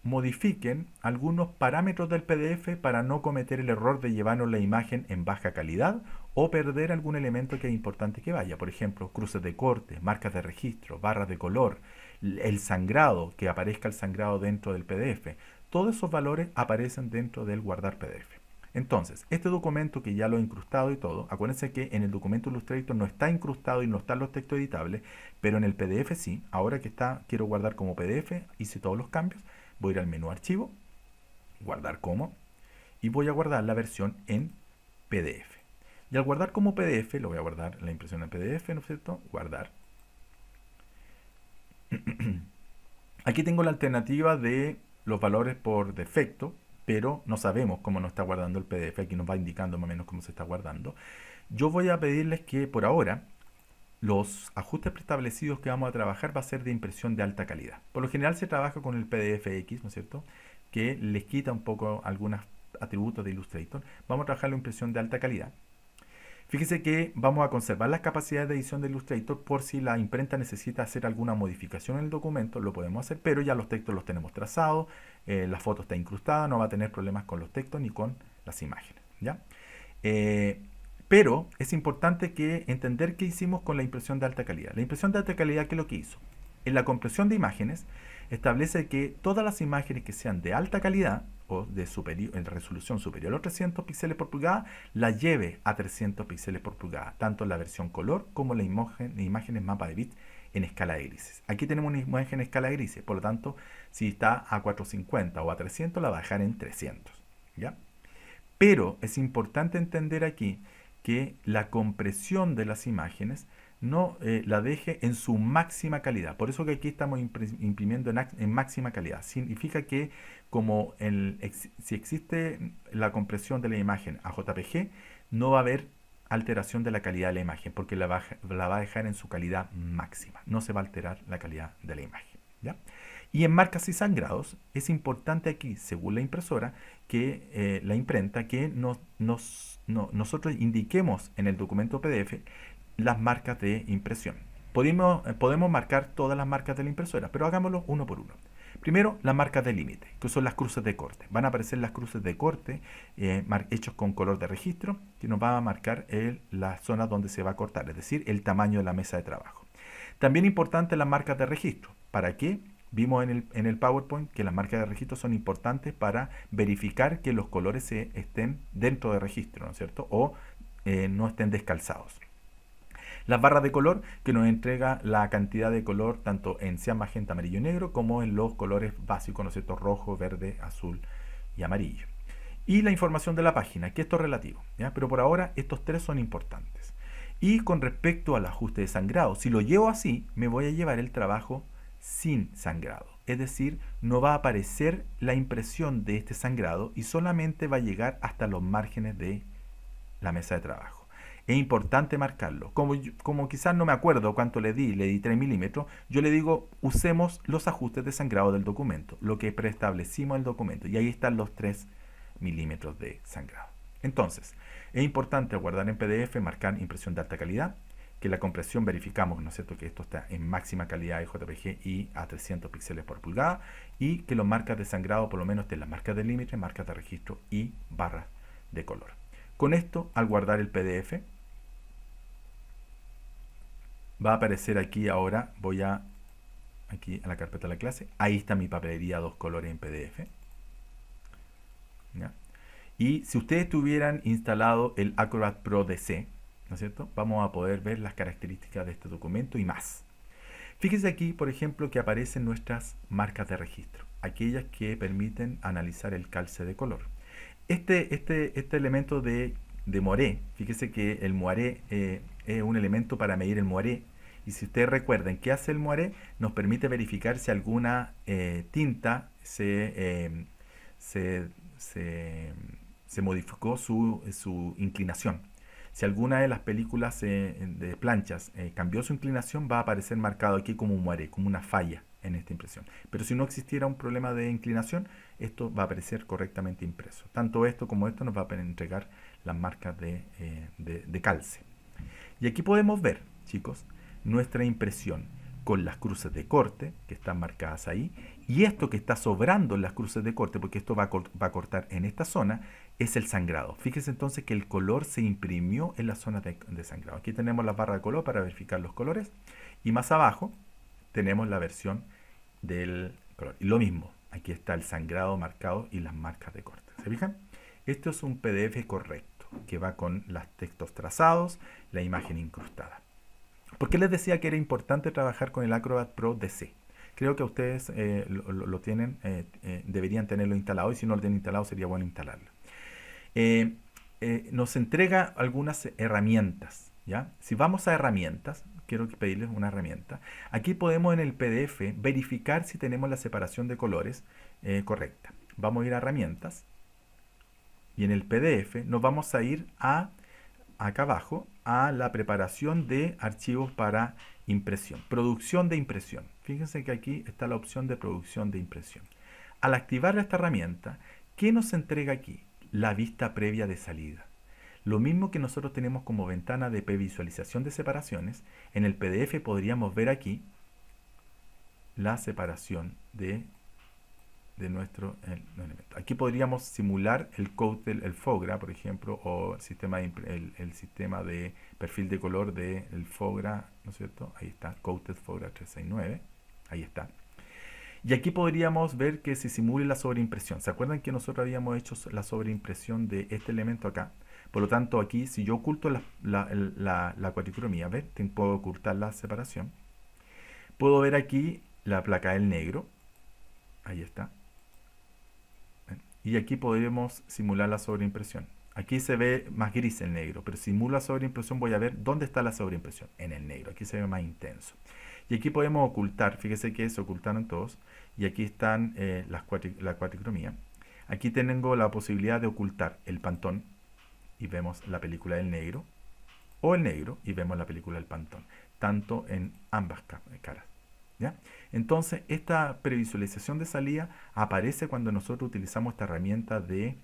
modifiquen algunos parámetros del PDF para no cometer el error de llevarnos la imagen en baja calidad o perder algún elemento que es importante que vaya. Por ejemplo, cruces de corte, marcas de registro, barras de color, el sangrado, que aparezca el sangrado dentro del PDF. Todos esos valores aparecen dentro del guardar PDF. Entonces, este documento que ya lo he incrustado y todo, acuérdense que en el documento Illustrator no está incrustado y no están los textos editables, pero en el PDF sí. Ahora que quiero guardar como PDF, hice todos los cambios, voy a ir al menú archivo, guardar como, y voy a guardar la versión en PDF. Y al guardar como PDF, lo voy a guardar la impresión en PDF, ¿no es cierto? Guardar. Aquí tengo la alternativa de los valores por defecto, pero no sabemos cómo nos está guardando el PDF. Aquí nos va indicando más o menos cómo se está guardando. Yo voy a pedirles que por ahora los ajustes preestablecidos que vamos a trabajar va a ser de impresión de alta calidad. Por lo general se trabaja con el PDFX, ¿no es cierto?, que les quita un poco algunos atributos de Illustrator. Vamos a trabajar la impresión de alta calidad. Fíjese que vamos a conservar las capacidades de edición de Illustrator por si la imprenta necesita hacer alguna modificación en el documento, lo podemos hacer, pero ya los textos los tenemos trazados, la foto está incrustada, no va a tener problemas con los textos ni con las imágenes, ¿ya? Pero es importante que entender qué hicimos con la impresión de alta calidad. La impresión de alta calidad, ¿qué es lo que hizo? En la compresión de imágenes establece que todas las imágenes que sean de alta calidad o de resolución superior a 300 píxeles por pulgada, la lleve a 300 píxeles por pulgada, tanto en la versión color como la imágenes mapa de bits en escala de grises. Aquí tenemos una imagen en escala de grises, por lo tanto, si está a 450 o a 300, la va a dejar en 300, ¿ya? Pero es importante entender aquí que la compresión de las imágenes no la deje en su máxima calidad. Por eso que aquí estamos imprimiendo en máxima calidad. Significa que como si existe la compresión de la imagen a JPG, no va a haber alteración de la calidad de la imagen, porque la va a dejar en su calidad máxima. No se va a alterar la calidad de la imagen, ¿ya? Y en marcas y sangrados, es importante aquí, según la impresora, que la imprenta, que nosotros indiquemos en el documento PDF las marcas de impresión. Podemos marcar todas las marcas de la impresora, pero hagámoslo uno por uno. Primero, las marcas de límite, que son las cruces de corte. Van a aparecer las cruces de corte hechos con color de registro, que nos va a marcar la zona donde se va a cortar, es decir, el tamaño de la mesa de trabajo. También importante las marcas de registro. ¿Para qué? Vimos en el PowerPoint que las marcas de registro son importantes para verificar que los colores estén dentro de registro, ¿no es cierto? O no estén descalzados. Las barras de color, que nos entrega la cantidad de color tanto en cian, magenta, amarillo y negro, como en los colores básicos, ¿no es cierto? Rojo, verde, azul y amarillo. Y la información de la página, que esto es relativo, ¿ya? Pero por ahora estos tres son importantes. Y con respecto al ajuste de sangrado, si lo llevo así, me voy a llevar el trabajo sin sangrado. Es decir, no va a aparecer la impresión de este sangrado y solamente va a llegar hasta los márgenes de la mesa de trabajo. Es importante marcarlo. Como quizás no me acuerdo cuánto le di 3 milímetros, yo le digo, usemos los ajustes de sangrado del documento, lo que preestablecimos en el documento. Y ahí están los 3 milímetros de sangrado. Entonces, es importante guardar en PDF, marcar impresión de alta calidad, que la compresión verificamos, ¿no es cierto?, que esto está en máxima calidad de JPG y a 300 píxeles por pulgada, y que las marcas de sangrado por lo menos estén las marcas de límite, marcas de registro y barras de color. Con esto, al guardar el PDF, va a aparecer aquí ahora, aquí a la carpeta de la clase, ahí está mi papelería 2 colores en PDF. ¿Ya? Y si ustedes tuvieran instalado el Acrobat Pro DC, ¿no es cierto?, vamos a poder ver las características de este documento y más. Fíjense aquí, por ejemplo, que aparecen nuestras marcas de registro, aquellas que permiten analizar el calce de color. Este elemento de moiré, fíjese que el moiré es un elemento para medir el moiré, y si ustedes recuerdan qué hace el moiré, nos permite verificar si alguna tinta se modificó su inclinación. Si alguna de las películas de planchas cambió su inclinación, va a aparecer marcado aquí como un moiré, como una falla en esta impresión. Pero si no existiera un problema de inclinación, esto va a aparecer correctamente impreso. Tanto esto como esto nos va a entregar las marcas de calce. Y aquí podemos ver, chicos, nuestra impresión con las cruces de corte, que están marcadas ahí, y esto que está sobrando en las cruces de corte, porque esto va a cortar en esta zona, es el sangrado. Fíjense entonces que el color se imprimió en la zona de sangrado. Aquí tenemos la barra de color para verificar los colores, y más abajo tenemos la versión del color. Y lo mismo, aquí está el sangrado marcado y las marcas de corte. ¿Se fijan? Esto es un PDF correcto, que va con los textos trazados, la imagen incrustada. ¿Por qué les decía que era importante trabajar con el Acrobat Pro DC? Creo que ustedes lo tienen, deberían tenerlo instalado, y si no lo tienen instalado sería bueno instalarlo. Nos entrega algunas herramientas, ¿ya? Si vamos a herramientas, quiero pedirles una herramienta. Aquí podemos en el PDF verificar si tenemos la separación de colores correcta. Vamos a ir a herramientas y en el PDF nos vamos a ir acá abajo a la preparación de archivos para impresión, producción de impresión. Fíjense que aquí está la opción de producción de impresión. Al activar esta herramienta, ¿qué nos entrega aquí? La vista previa de salida. Lo mismo que nosotros tenemos como ventana de previsualización de separaciones, en el PDF podríamos ver aquí la separación de nuestro elemento. Aquí podríamos simular el Coatel, el FOGRA, por ejemplo, o el sistema de perfil de color del FOGRA, ¿no es cierto? Ahí está, Coatel FOGRA 369, ahí está. Y aquí podríamos ver que se simule la sobreimpresión. ¿Se acuerdan que nosotros habíamos hecho la sobreimpresión de este elemento acá? Por lo tanto, aquí, si yo oculto la cuatricromía, ¿ves? Puedo ocultar la separación. Puedo ver aquí la placa del negro. Ahí está. Y aquí podremos simular la sobreimpresión. Aquí se ve más gris el negro, pero si simulo la sobreimpresión voy a ver dónde está la sobreimpresión, en el negro. Aquí se ve más intenso. Y aquí podemos ocultar, fíjese que se ocultaron todos, y aquí están la cuatricromía. Aquí tengo la posibilidad de ocultar el pantón y vemos la película del negro, o el negro y vemos la película del pantón, tanto en ambas caras. ¿Ya? Entonces, esta previsualización de salida aparece cuando nosotros utilizamos esta herramienta de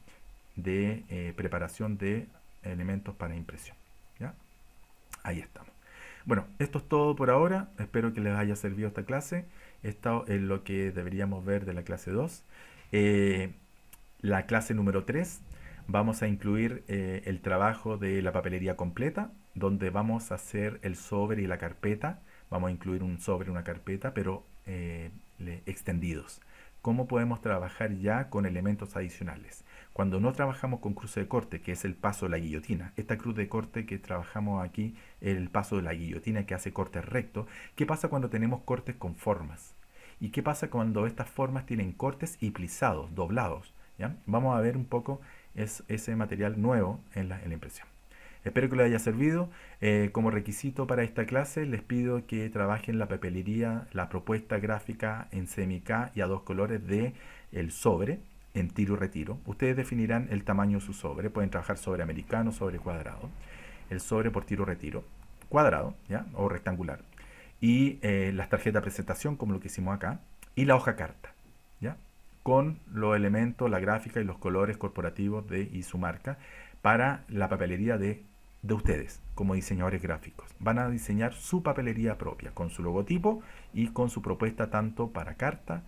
preparación de elementos para impresión. ¿Ya? Ahí estamos. Bueno, esto es todo por ahora. Espero que les haya servido esta clase. Esto es lo que deberíamos ver de la clase 2. La clase número 3 vamos a incluir el trabajo de la papelería completa, donde vamos a hacer el sobre y la carpeta. Vamos a incluir un sobre y una carpeta, pero extendidos. ¿Cómo podemos trabajar ya con elementos adicionales? Cuando no trabajamos con cruce de corte, que es el paso de la guillotina, esta cruz de corte que trabajamos aquí, el paso de la guillotina que hace cortes rectos, ¿qué pasa cuando tenemos cortes con formas? ¿Y qué pasa cuando estas formas tienen cortes y plisados, doblados? ¿Ya? Vamos a ver un poco ese material nuevo en la impresión. Espero que les haya servido. Como requisito para esta clase les pido que trabajen la papelería, la propuesta gráfica en CMYK y a 2 colores de el sobre en tiro y retiro. Ustedes definirán el tamaño de su sobre. Pueden trabajar sobre americano, sobre cuadrado. El sobre por tiro y retiro, cuadrado, ¿ya? O rectangular. Y las tarjetas de presentación, como lo que hicimos acá. Y la hoja carta, ¿ya? Con los elementos, la gráfica y los colores corporativos y su marca para la papelería de ustedes como diseñadores gráficos. Van a diseñar su papelería propia con su logotipo y con su propuesta tanto para carta,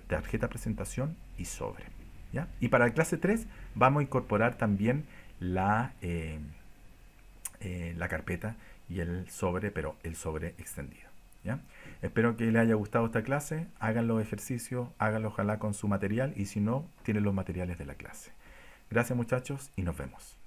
tarjeta de presentación y sobre. ¿Ya? Y para la clase 3 vamos a incorporar también la carpeta y el sobre, pero el sobre extendido. ¿Ya? Espero que les haya gustado esta clase. Hagan los ejercicios, háganlo ojalá con su material y si no, tienen los materiales de la clase. Gracias muchachos y nos vemos.